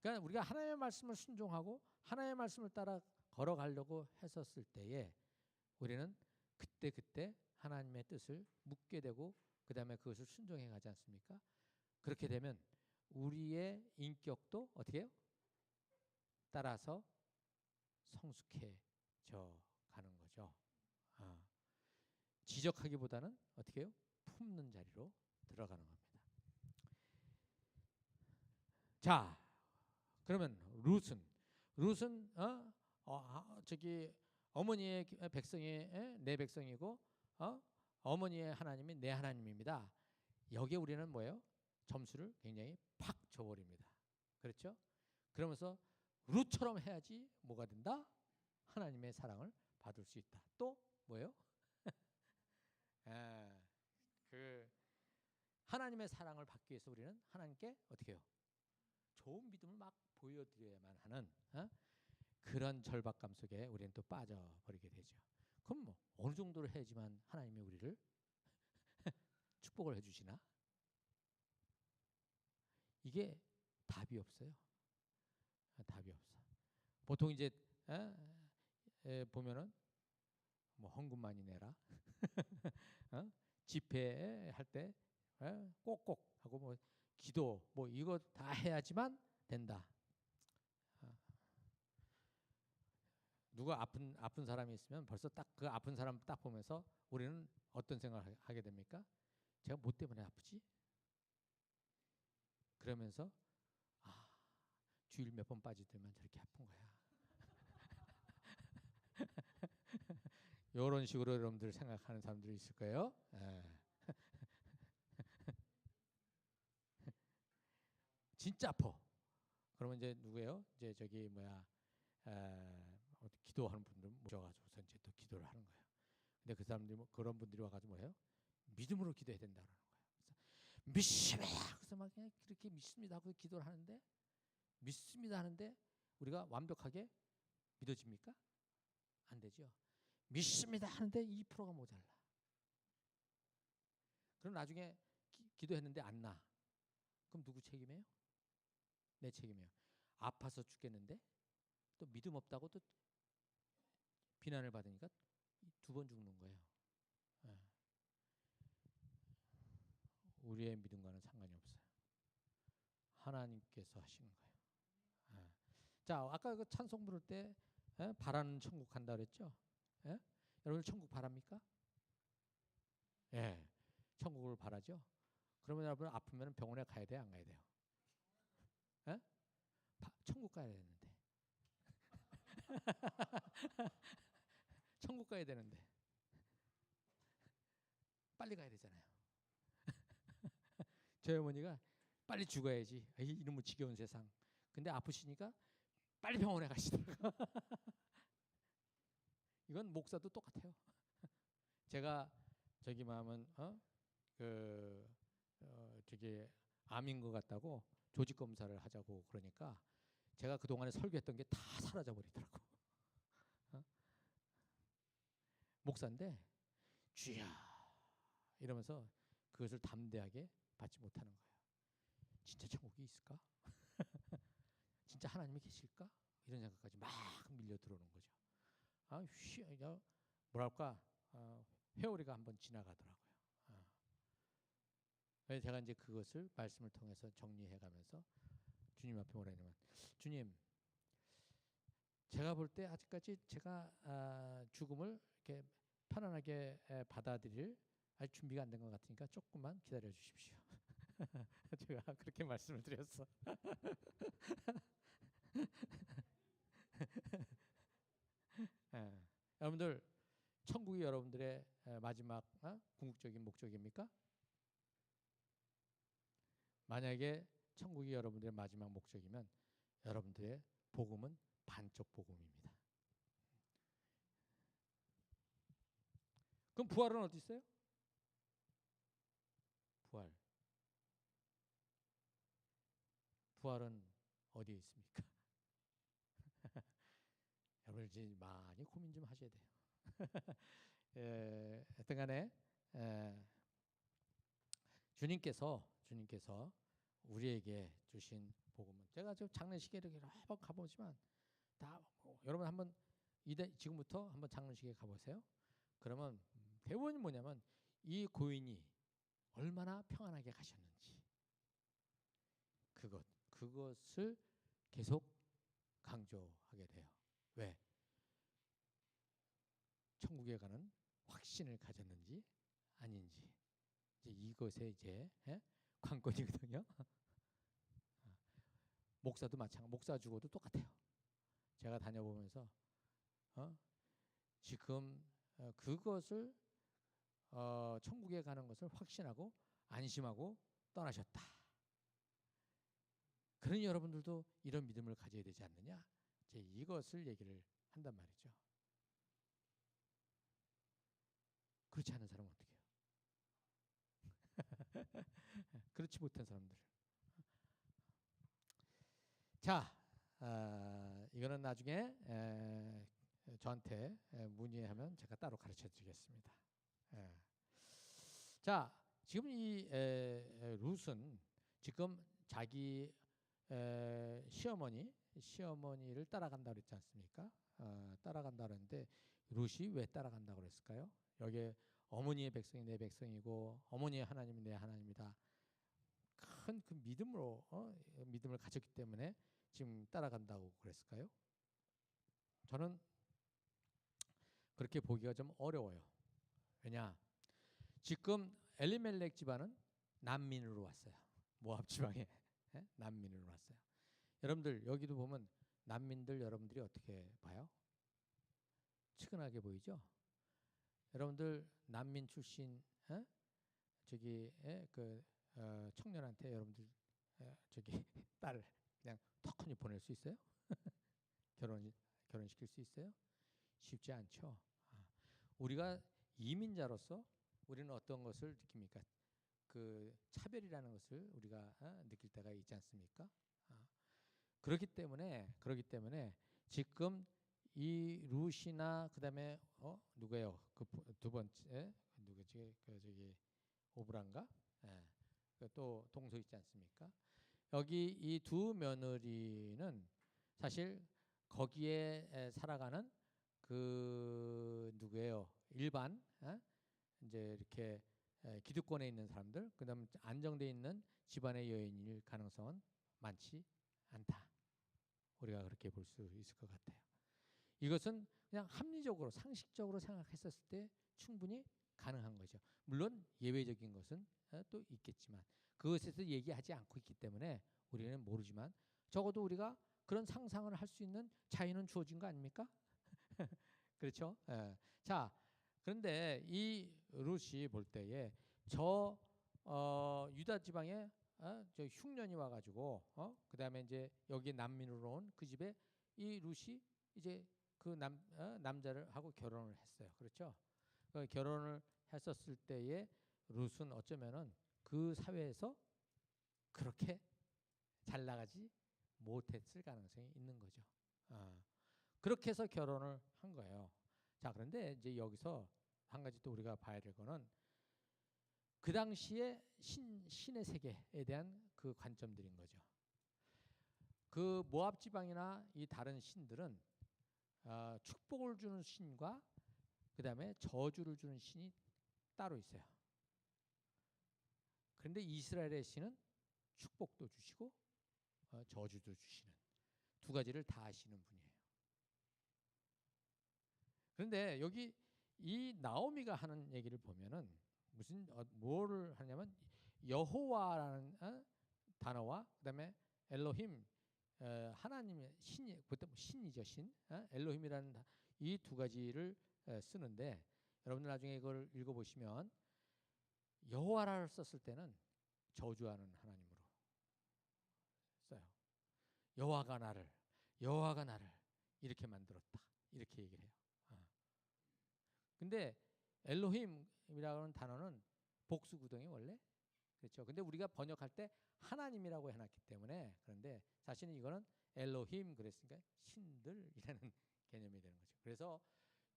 그러니까 우리가 하나님의 말씀을 순종하고 하나님의 말씀을 따라 걸어가려고 했었을 때에 우리는 그때 하나님의 뜻을 묻게 되고 그 다음에 그것을 순종해 가지 않습니까? 그렇게 되면 우리의 인격도 어떻게 해요? 따라서 성숙해져 가는 거죠. 지적하기보다는 어떻게 해요? 품는 자리로 들어가는 겁니다. 자, 그러면 룻은 저기 어머니의 백성이 내 백성이고 어머니의 하나님이 내 하나님입니다. 여기에 우리는 뭐예요? 점수를 굉장히 팍 줘버립니다. 그렇죠? 그러면서 룻처럼 해야지 뭐가 된다? 하나님의 사랑을 받을 수 있다. 또 뭐예요? 그 하나님의 사랑을 받기 위해서 우리는 하나님께 어떻게 해요? 좋은 믿음을 막 보여드려야만 하는 그런 절박감 속에 우리는 또 빠져버리게 되죠. 그럼 뭐 어느 정도로 해야지만 하나님이 우리를 축복을 해주시나? 이게 답이 없어요. 답이 없어. 보통 이제 보면은 뭐 헌금 많이 내라, 집회할 때 꼭꼭 하고 뭐 기도 뭐 이거 다 해야지만 된다. 누가 아픈 사람이 있으면 벌써 딱 그 아픈 사람 딱 보면서 우리는 어떤 생각을 하게 됩니까? 제가 뭐 때문에 아프지? 그러면서 주일 몇 번 빠지더만 저렇게 아픈 거야. 이런 식으로 여러분들 생각하는 사람들이 있을 거예요. 진짜 아파. 그러면 이제 누구예요? 이제 저기 뭐야 기도하는 분들 모셔가지고서 이제 또 기도를 하는 거예요. 근데 그 사람들이 그런 분들이 와가지고 뭐예요? 믿음으로 기도해야 된다는 거예요. 믿습니다. 그래서 막 그냥 그렇게 믿습니다 하고 기도를 하는데 믿습니다 하는데 우리가 완벽하게 믿어집니까? 안 되죠. 믿습니다 하는데 2%가 모자라. 그럼 나중에 기도했는데 안 나. 그럼 누구 책임이에요? 내 책임이에요. 아파서 죽겠는데 또 믿음 없다고 또 비난을 받으니까 2번 죽는 거예요. 우리의 믿음과는 상관이 없어요. 하나님께서 하시는 거예요. 자, 아까 그 찬송 부를 때 바라는 천국 간다 그랬죠? 여러분 천국 바랍니까? 예, 천국을 바라죠. 그러면 여러분 아프면 병원에 가야 돼, 안 가야 돼요? 천국 가야 되는데. 천국 가야 되는데 빨리 가야 되잖아요. 저희 어머니가 빨리 죽어야지. 이놈의 지겨운 세상. 근데 아프시니까 빨리 병원에 가시더라고. 이건 목사도 똑같아요. 제가 저기 마음은 저기 암인 것 같다고 조직 검사를 하자고 그러니까 제가 그 동안에 설교했던 게 다 사라져 버리더라고. 목사인데 주야 이러면서 그것을 담대하게 받지 못하는 거예요. 진짜 천국이 있을까? 진짜 하나님이 계실까? 이런 생각까지 막 밀려 들어오는 거죠. 뭐랄까 회오리가 한번 지나가더라고요. 그래서 제가 이제 그것을 말씀을 통해서 정리해가면서 주님 앞에 뭐라 했냐면 주님, 제가 볼 때 아직까지 제가 죽음을 이렇게 편안하게 받아들일 아직 준비가 안 된 것 같으니까 조금만 기다려 주십시오. 제가 그렇게 말씀을 드렸어. 여러분들 천국이 여러분들의 마지막 궁극적인 목적입니까? 만약에 천국이 여러분들의 마지막 목적이면 여러분들의 복음은 반쪽 복음입니다. 그럼 부활은 어디 있어요? 부활은 어디에 있습니까? 여러분 이제 많이 고민 좀 하셔야 돼요. 하여튼 간에 주님께서 우리에게 주신 복음은 제가 좀 장례식에 이렇게 여러 번 가보지만 다 여러분 한번 지금부터 한번 장례식에 가보세요. 그러면 대부분이 뭐냐면 이 고인이 얼마나 평안하게 가셨는지 그것을 계속 강조하게 돼요. 왜? 천국에 가는 확신을 가졌는지 아닌지 이제 이것에 이제 관건이거든요. 목사도 마찬가지. 목사 죽어도 똑같아요. 제가 다녀보면서 지금 그것을 천국에 가는 것을 확신하고 안심하고 떠나셨다. 그러니 여러분들도 이런 믿음을 가져야 되지 않느냐? 이제 이것을 얘기를 한단 말이죠. 그렇지 않은 사람은 어떻게 해요? 그렇지 못한 사람들. 자, 이거는 나중에 저한테 문의하면 제가 따로 가르쳐 드리겠습니다. 자, 지금 이 룻은 지금 자기 시어머니를 따라간다고 그랬지 않습니까? 따라간다고 그랬는데 룻이 왜 따라간다고 그랬을까요? 여기에 어머니의 백성이 내 백성이고 어머니의 하나님이 내 하나님이다. 큰 그 믿음으로 믿음을 가졌기 때문에 지금 따라간다고 그랬을까요? 저는 그렇게 보기가 좀 어려워요. 왜냐? 지금 엘리멜렉 집안은 난민으로 왔어요. 모압 지방에 난민으로 왔어요. 여러분들 여기도 보면 난민들 여러분들이 어떻게 봐요? 측은하게 보이죠? 여러분들 난민 출신 저기 그 청년한테 여러분들 저기 딸 그냥 턱하니 보낼 수 있어요? 결혼시킬 수 있어요? 쉽지 않죠. 우리가 이민자로서 우리는 어떤 것을 느낍니까? 그 차별이라는 것을 우리가 느낄 때가 있지 않습니까? 그렇기 때문에 지금 이 룻이나 그다음에 누구예요? 그 두 번째 누구지? 그 저기 오브란가? 또 동서 있지 않습니까? 여기 이 두 며느리는 사실 거기에 살아가는 그 누구예요? 일반 이제 이렇게 기득권에 있는 사람들, 그다음 안정돼 있는 집안의 여인일 가능성은 많지 않다. 우리가 그렇게 볼 수 있을 것 같아요. 이것은 그냥 합리적으로 상식적으로 생각했었을 때 충분히 가능한 거죠. 물론 예외적인 것은 또 있겠지만 그것에서 얘기하지 않고 있기 때문에 우리는 모르지만 적어도 우리가 그런 상상을 할 수 있는 자유는 주어진 거 아닙니까? 그렇죠? 자, 그런데 이 룻이 볼 때에 저 유다 지방에 저 흉년이 와가지고 그다음에 이제 여기 난민으로 온 그 집에 이 룻이 이제 그 남자를 하고 결혼을 했어요. 그렇죠? 그 결혼을 했었을 때에 룻은 어쩌면은 그 사회에서 그렇게 잘 나가지 못했을 가능성이 있는 거죠. 그렇게 해서 결혼을 한 거예요. 자, 그런데 이제 여기서 한 가지 또 우리가 봐야 될 거는 그 당시에 신의 세계에 대한 그 관점들인 거죠. 그 모압 지방이나 이 다른 신들은 축복을 주는 신과 그 다음에 저주를 주는 신이 따로 있어요. 그런데 이스라엘의 신은 축복도 주시고 저주도 주시는 두 가지를 다 하시는 분이에요. 그런데 여기 이 나오미가 하는 얘기를 보면은 무슨 뭐를 하냐면 여호와라는 단어와 그다음에 엘로힘 하나님의 신이 그때 신이죠 신 엘로힘이라는 이 두 가지를 쓰는데 여러분들 나중에 이걸 읽어보시면 여호와를 썼을 때는 저주하는 하나님으로 써요. 여호와가 나를 이렇게 만들었다 이렇게 얘기를 해요. 근데 엘로힘이라는 단어는 복수구동이 원래 그렇죠. 근데 우리가 번역할 때 하나님이라고 해놨기 때문에 그런데 사실은 이거는 엘로힘 그랬으니까 신들이라는 개념이 되는 거죠. 그래서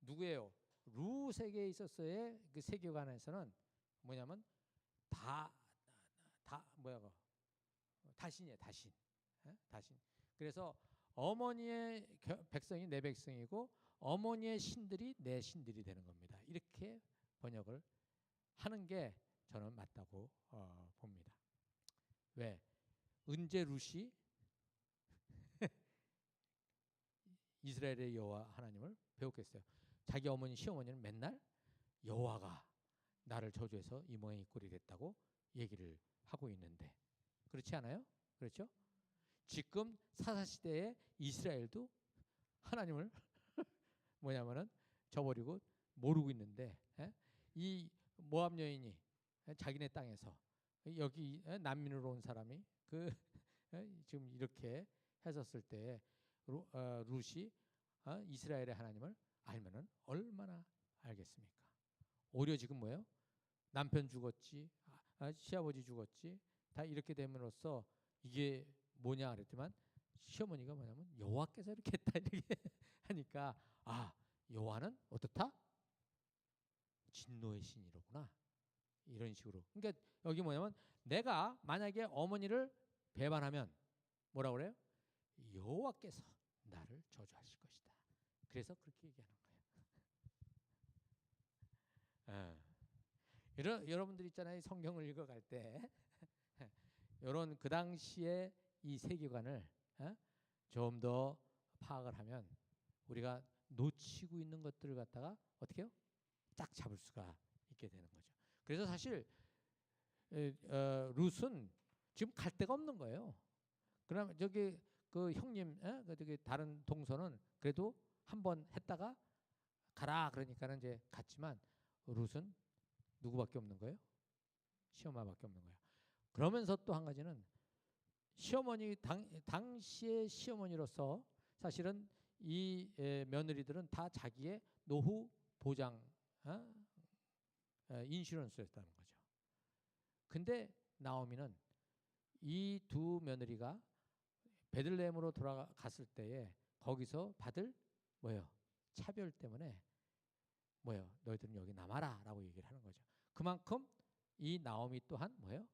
누구예요? 룻에게 있었어의 그 세계관에서는 뭐냐면 다신이에요. 다신. 다신. 그래서 어머니의 백성이 내 백성이고 어머니의 신들이 내 신들이 되는 겁니다. 이렇게 번역을 하는 게 저는 맞다고 봅니다. 왜? 언제 룻이 이스라엘의 여호와 하나님을 배웠겠어요? 자기 어머니 시어머니는 맨날 여호와가 나를 저주해서 이 모양 이 꼴이 됐다고 얘기를 하고 있는데 그렇지 않아요? 그렇죠? 지금 사사시대의 이스라엘도 하나님을 뭐냐면은 저버리고 모르고 있는데 이 모압 여인이 자기네 땅에서 여기 난민으로 온 사람이 그 지금 이렇게 했었을 때 룻이 이스라엘의 하나님을 알면은 얼마나 알겠습니까? 오히려 지금 뭐예요? 남편 죽었지, 시아버지 죽었지, 다 이렇게 됨으로써 이게 뭐냐 그랬지만 시어머니가 뭐냐면 여호와께서 이렇게 했다 이렇게 하니까 여호와는 어떻다? 진노의 신이로구나. 이런 식으로. 그러니까 여기 뭐냐면 내가 만약에 어머니를 배반하면 뭐라고 그래요? 여호와께서 나를 저주하실 것이다. 그래서 그렇게 얘기하는 거예요. 여러분들 있잖아요. 성경을 읽어갈 때 이런 그 당시에 이 세계관을 좀 더 파악을 하면 우리가 놓치고 있는 것들을 갖다가 어떻게 해요? 딱 잡을 수가 있게 되는 거죠. 그래서 사실 룻은 지금 갈 데가 없는 거예요. 그러면 저기 그 형님, 저기 다른 동서는 그래도 한번 했다가 가라 그러니까는 이제 갔지만 룻은 누구밖에 없는 거예요? 시어머니밖에 없는 거예요. 그러면서 또 한 가지는 시어머니 당시의 시어머니로서 사실은 이 며느리들은 다 자기의 노후 보장 인슈런스였다는 거죠. 근데 나오미는 이 두 며느리가 베들레헴으로 돌아갔을 때에 거기서 받을 뭐예요? 차별 때문에 뭐예요? 너희들은 여기 남아라라고 얘기를 하는 거죠. 그만큼 이 나오미 또한 뭐예요?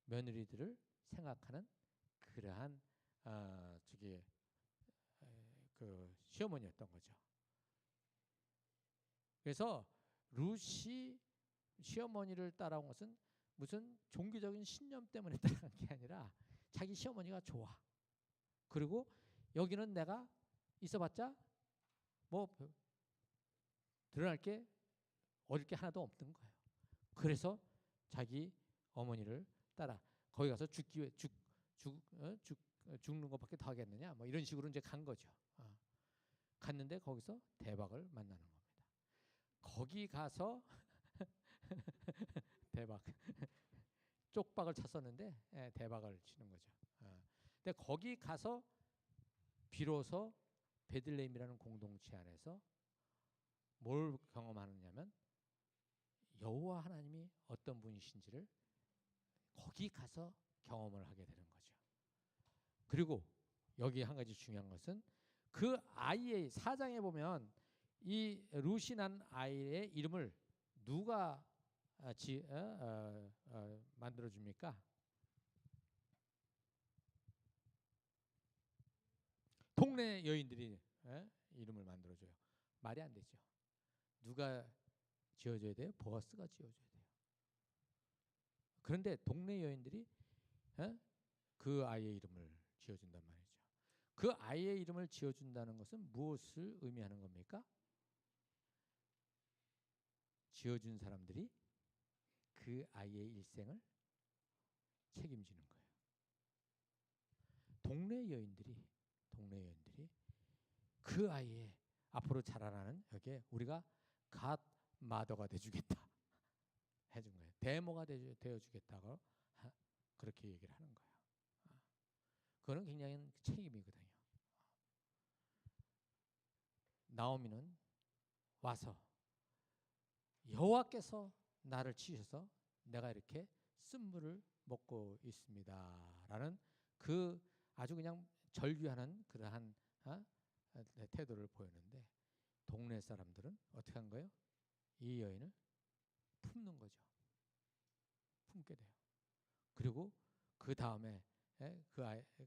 며느리들을 생각하는 그러한 저기 그 시어머니였던 거죠. 그래서 룻이 시어머니를 따라온 것은 무슨 종교적인 신념 때문에 따라간 게 아니라 자기 시어머니가 좋아. 그리고 여기는 내가 있어봤자 뭐 드러날 게 얻을 게 하나도 없는 거예요. 그래서 자기 어머니를 따라 거기 가서 죽는 것밖에 더 하겠느냐 뭐 이런 식으로 이제 간 거죠. 갔는데 거기서 대박을 만나는 겁니다. 거기 가서 대박 쪽박을 쳤었는데 대박을 치는 거죠. 근데 거기 가서 비로소 베들레헴이라는 공동체 안에서 뭘 경험하느냐면 여호와 하나님이 어떤 분이신지를 거기 가서 경험을 하게 되는 거죠. 그리고 여기 한 가지 중요한 것은 그 아이의 사장에 보면 이 룻이 난 아이의 이름을 누가 만들어줍니까? 동네 여인들이 이름을 만들어줘요. 말이 안 되죠. 누가 지어줘야 돼요? 보아스가 지어줘야 돼요. 그런데 동네 여인들이 그 아이의 이름을 지어준단 말이죠. 그 아이의 이름을 지어준다는 것은 무엇을 의미하는 겁니까? 지어준 사람들이 그 아이의 일생을 책임지는 거예요. 동네 여인들이 그 아이의 앞으로 자라나는 여기에 우리가 갓마더가 돼주겠다 해준 거예요. 대모가 되어주겠다고 그렇게 얘기를 하는 거예요. 그거는 굉장히 책임이거든요. 나오미는 와서 여호와께서 나를 치셔서 내가 이렇게 쓴물을 먹고 있습니다라는 그 아주 그냥 절규하는 그러한 태도를 보였는데 동네 사람들은 어떻게 한 거예요? 이 여인을 품는 거죠. 품게 돼요. 그리고 그 다음에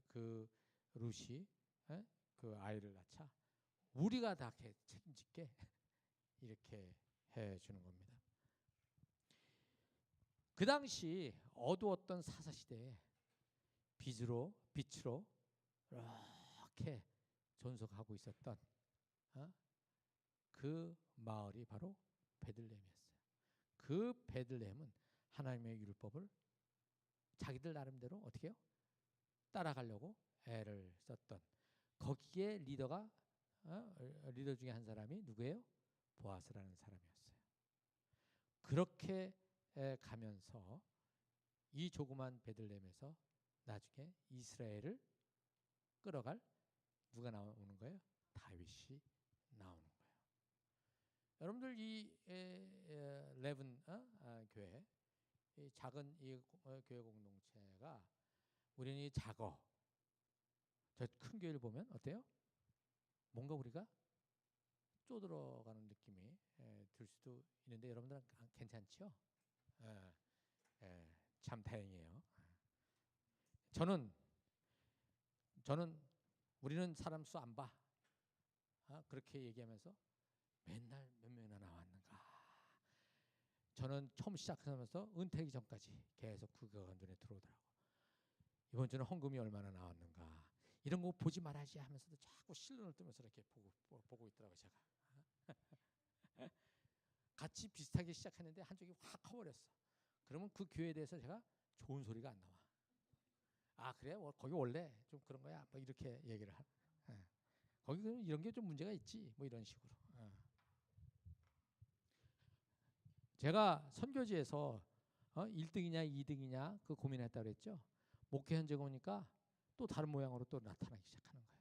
그 룻이 그 아이를 낳자 우리가 다 책임질게 이렇게 해주는 겁니다. 그 당시 어두웠던 사사시대에 빛으로 이렇게 존속하고 있었던 그 마을이 바로 베들레헴이었어요. 그 베들레헴은 하나님의 율법을 자기들 나름대로 어떻게 해요? 따라가려고 애를 썼던 거기에 리더 중에 한 사람이 누구예요? 보아스라는 사람이었어요. 그렇게 가면서 이 조그만 베들레헴에서 나중에 이스라엘을 끌어갈 누가 나오는 거예요? 다윗이 나오는 거예요. 여러분들 이 레븐 교회, 이 작은 이 교회 공동체가 우리는 이 작어. 저 큰 교회를 보면 어때요? 뭔가 우리가 쪼들어가는 느낌이 들 수도 있는데 여러분들은 괜찮죠? 예, 참 다행이에요. 저는 우리는 사람 수 안 봐. 그렇게 얘기하면서 맨날 몇 명이나 나왔는가. 저는 처음 시작하면서 은퇴하기 전까지 계속 그거가 눈에 들어오더라고. 이번 주는 헌금이 얼마나 나왔는가. 이런 거 보지 말아야지 하면서도 자꾸 실눈을 뜨면서 이렇게 보고 있더라고요, 제가. 같이 비슷하게 시작했는데 한쪽이 확 커버렸어. 그러면 그 교회에 대해서 제가 좋은 소리가 안 나와. 아, 그래? 거기 원래 좀 그런 거야? 뭐 이렇게 얘기를 하. 거기 이런 게 좀 문제가 있지. 뭐 이런 식으로. 제가 선교지에서 1등이냐 2등이냐 그 고민했다 그랬죠. 목회 현장 오니까 또 다른 모양으로 또 나타나기 시작하는 거예요.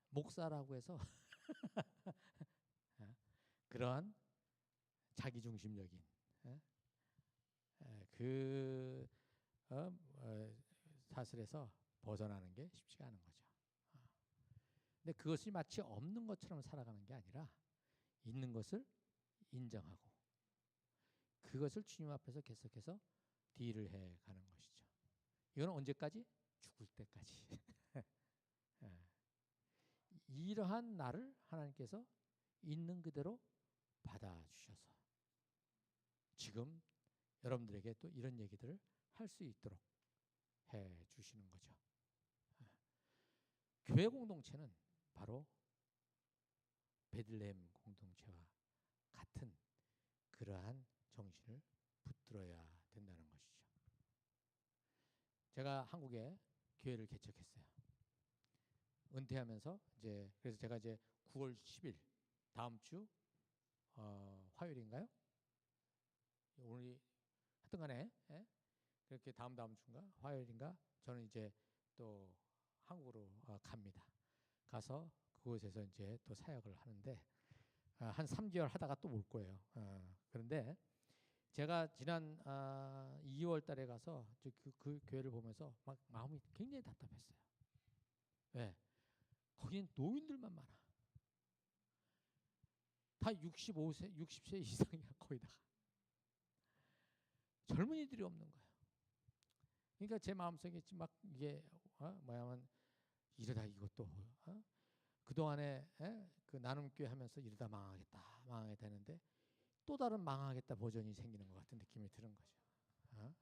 목사라고 해서 그러한 자기중심적인 그 사슬에서 벗어나는 게 쉽지가 않은 거죠. 근데 그것이 마치 없는 것처럼 살아가는 게 아니라 있는 것을 인정하고 그것을 주님 앞에서 계속해서 딜을 해가는 것이죠. 이건 언제까지? 죽을 때까지. 이러한 나를 하나님께서 있는 그대로 받아주셔서 지금 여러분들에게 또 이런 얘기들을 할 수 있도록 해주시는 거죠. 교회 공동체는 바로 베들레헴 공동체와 같은 그러한 정신을 붙들어야 된다는 것이죠. 제가 한국에 교회를 개척했어요. 은퇴하면서 이제 그래서 제가 이제 9월 10일 다음 주 화요일인가요? 오늘이 하여튼간에 그렇게 다음 주인가 화요일인가 저는 이제 또 한국으로 갑니다. 가서 그곳에서 이제 또 사역을 하는데 한 3개월 하다가 또 올 거예요. 그런데 제가 지난 2월 달에 가서 그 교회를 보면서 막 마음이 굉장히 답답했어요. 왜? 거기는 노인들만 많아. 다 65세, 60세 이상이야 거의 다. 젊은이들이 없는 거예요. 그러니까 제 마음속에 막 이게 뭐냐면 이러다 이것도 그동안에 그 나눔교회 하면서 이러다 망하게 되는데 또 다른 망하겠다 버전이 생기는 것 같은 느낌이 드는 거죠.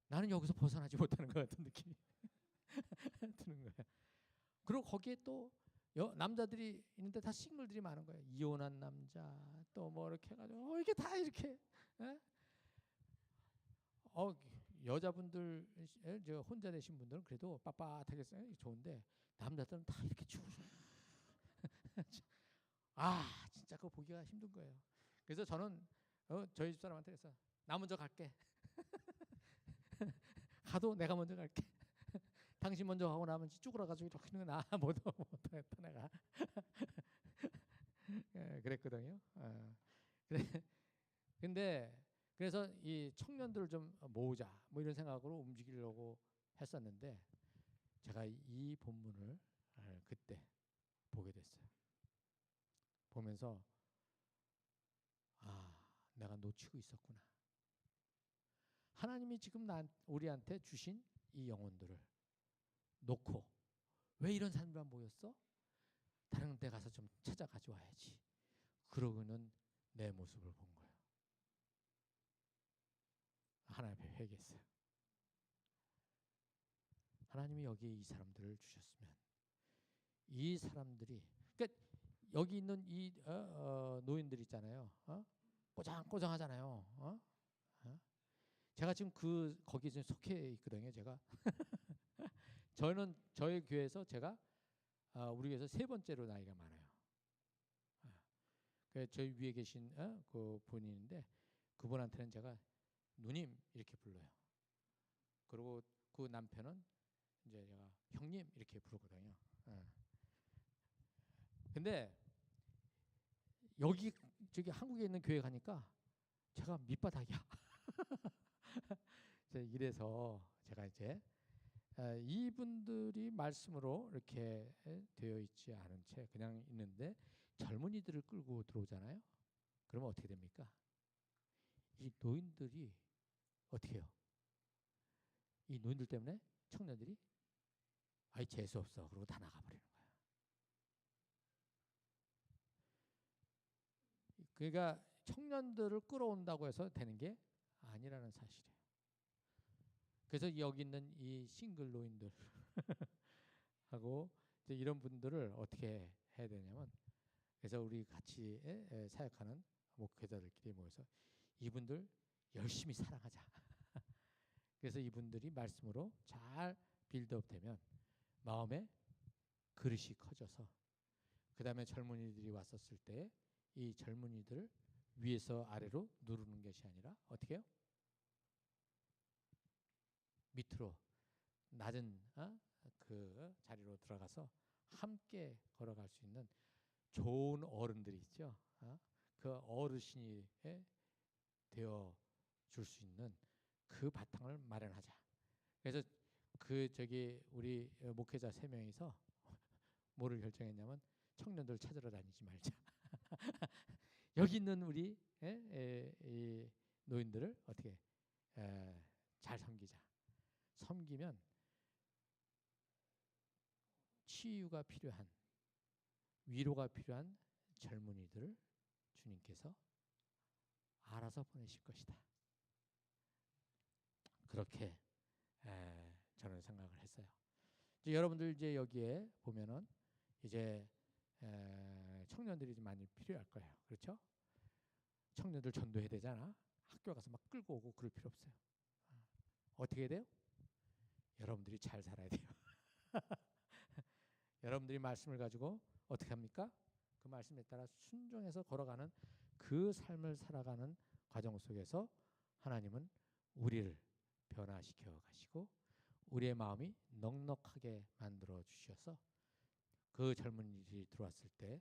나는 여기서 벗어나지 못하는 것 같은 느낌이 드는 거예요. 그리고 거기에 또 남자들이 있는데 다 싱글들이 많은 거예요. 이혼한 남자 또 뭐 이렇게 해가지고 이게 다 이렇게 여자분들 저 혼자 되신 분들은 그래도 빳빳하게 좋은데 남자들은 다 이렇게 죽으셔. 진짜 그거 보기가 힘든 거예요. 그래서 저는 저희 집사람한테 그래서 나 먼저 갈게. 가도 내가 먼저 갈게. 당신 먼저 가고 나면 쭈그러가지고 이렇게 하는 거 나 못하겠다 내가. 그랬거든요. 근데 그래서 이 청년들을 좀 모으자 뭐 이런 생각으로 움직이려고 했었는데 제가 이 본문을 그때 보게 됐어요. 보면서 내가 놓치고 있었구나. 하나님이 지금 우리한테 주신 이 영혼들을 놓고 왜 이런 사람들만 모였어? 다른 데 가서 좀 찾아 가져와야지. 그러고는 내 모습을 본 거예요. 하나님 앞에 회개했어요. 하나님이 여기에 이 사람들을 주셨으면 이 사람들이 그러니까 여기 있는 이 노인들 있잖아요. 꼬장꼬장하잖아요. 제가 지금 거기에 좀 속해 있거든요. 제가 저는 저희 교회에서 제가 우리 교회에서 세 번째로 나이가 많아요. 저 위에 계신 그 분인데 그분한테는 제가 누님 이렇게 불러요. 그리고 그 남편은 이제 제가 형님 이렇게 부르거든요. 근데 여기 저기 한국에 있는 교회 가니까 제가 밑바닥이야. 이래서 제가 이제 이분들이 말씀으로 이렇게 되어 있지 않은 채 그냥 있는데 젊은이들을 끌고 들어오잖아요. 그러면 어떻게 됩니까? 이 노인들이 어떻게 해요? 이 노인들 때문에 청년들이 아이 재수 없어 그러고 다 나가버리는 거야. 그러니까 청년들을 끌어온다고 해서 되는 게 아니라는 사실이에요. 그래서 여기 있는 이 싱글 노인들 하고 이제 이런 분들을 어떻게 해야 되냐면, 그래서 우리 같이 사역하는 목회자들끼리 모여서 이분들 열심히 사랑하자. 그래서 이분들이 말씀으로 잘 빌드업 되면 마음에 그릇이 커져서 그 다음에 젊은이들이 왔었을 때 이 젊은이들을 위에서 아래로 누르는 것이 아니라 어떻게 해요? 밑으로 낮은 그 자리로 들어가서 함께 걸어갈 수 있는 좋은 어른들이 있죠. 그 어르신이 되어 줄 수 있는 그 바탕을 마련하자. 그래서 우리 목회자 3명이서 뭐를 결정했냐면 청년들 찾으러 다니지 말자. 여기 있는 우리 이 노인들을 어떻게 잘 섬기자. 섬기면 치유가 필요한, 위로가 필요한 젊은이들을 주님께서 알아서 보내실 것이다. 그렇게 저는 생각을 했어요. 이제 여러분들 이제 여기에 보면은 이제 청년들이 좀 많이 필요할 거예요. 그렇죠? 청년들 전도해야 되잖아. 학교 가서 막 끌고 오고 그럴 필요 없어요. 어떻게 해야 돼요? 여러분들이 잘 살아야 돼요. 여러분들이 말씀을 가지고 어떻게 합니까? 그 말씀에 따라 순종해서 걸어가는 그 삶을 살아가는 과정 속에서 하나님은 우리를 변화시켜 가시고 우리의 마음이 넉넉하게 만들어 주셔서 그 젊은이들이 들어왔을 때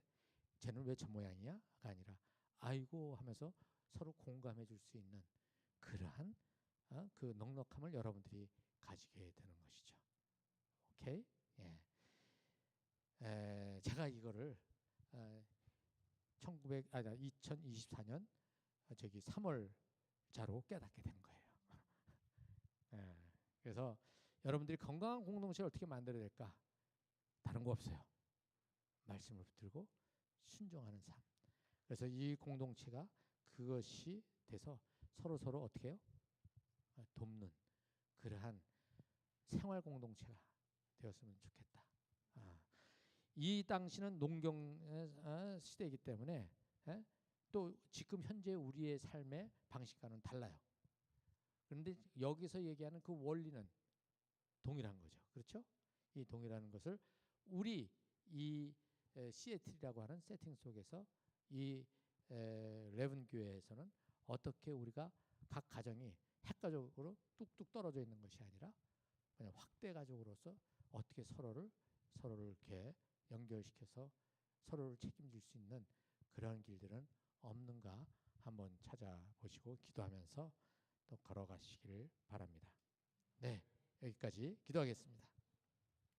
쟤는 왜 저 모양이야? 가 아니라 아이고 하면서 서로 공감해 줄 수 있는 그러한 그 넉넉함을 여러분들이 가지게 되는 것이죠. 오케이? 예. 제가 이거를 2024년 저기 3월 자로 깨닫게 된 거예요. 예. 그래서 여러분들이 건강한 공동체를 어떻게 만들어야 될까? 다른 거 없어요. 말씀을 붙들고 순종하는 삶. 그래서 이 공동체가 그것이 돼서 서로 어떻게 해요? 돕는 그러한 생활 공동체가 되었으면 좋겠다. 이 당시는 농경 시대이기 때문에 또 지금 현재 우리의 삶의 방식과는 달라요. 그런데 여기서 얘기하는 그 원리는 동일한 거죠. 그렇죠? 이 동일한 것을 우리 이 시애틀이라고 하는 세팅 속에서 이 레븐 교회에서는 어떻게 우리가 각 가정이 핵가족으로 뚝뚝 떨어져 있는 것이 아니라 그냥 확대 가족으로서 어떻게 서로를 이렇게 연결시켜서 서로를 책임질 수 있는 그런 길들은 없는가 한번 찾아보시고 기도하면서 또 걸어가시기를 바랍니다. 네, 여기까지 기도하겠습니다.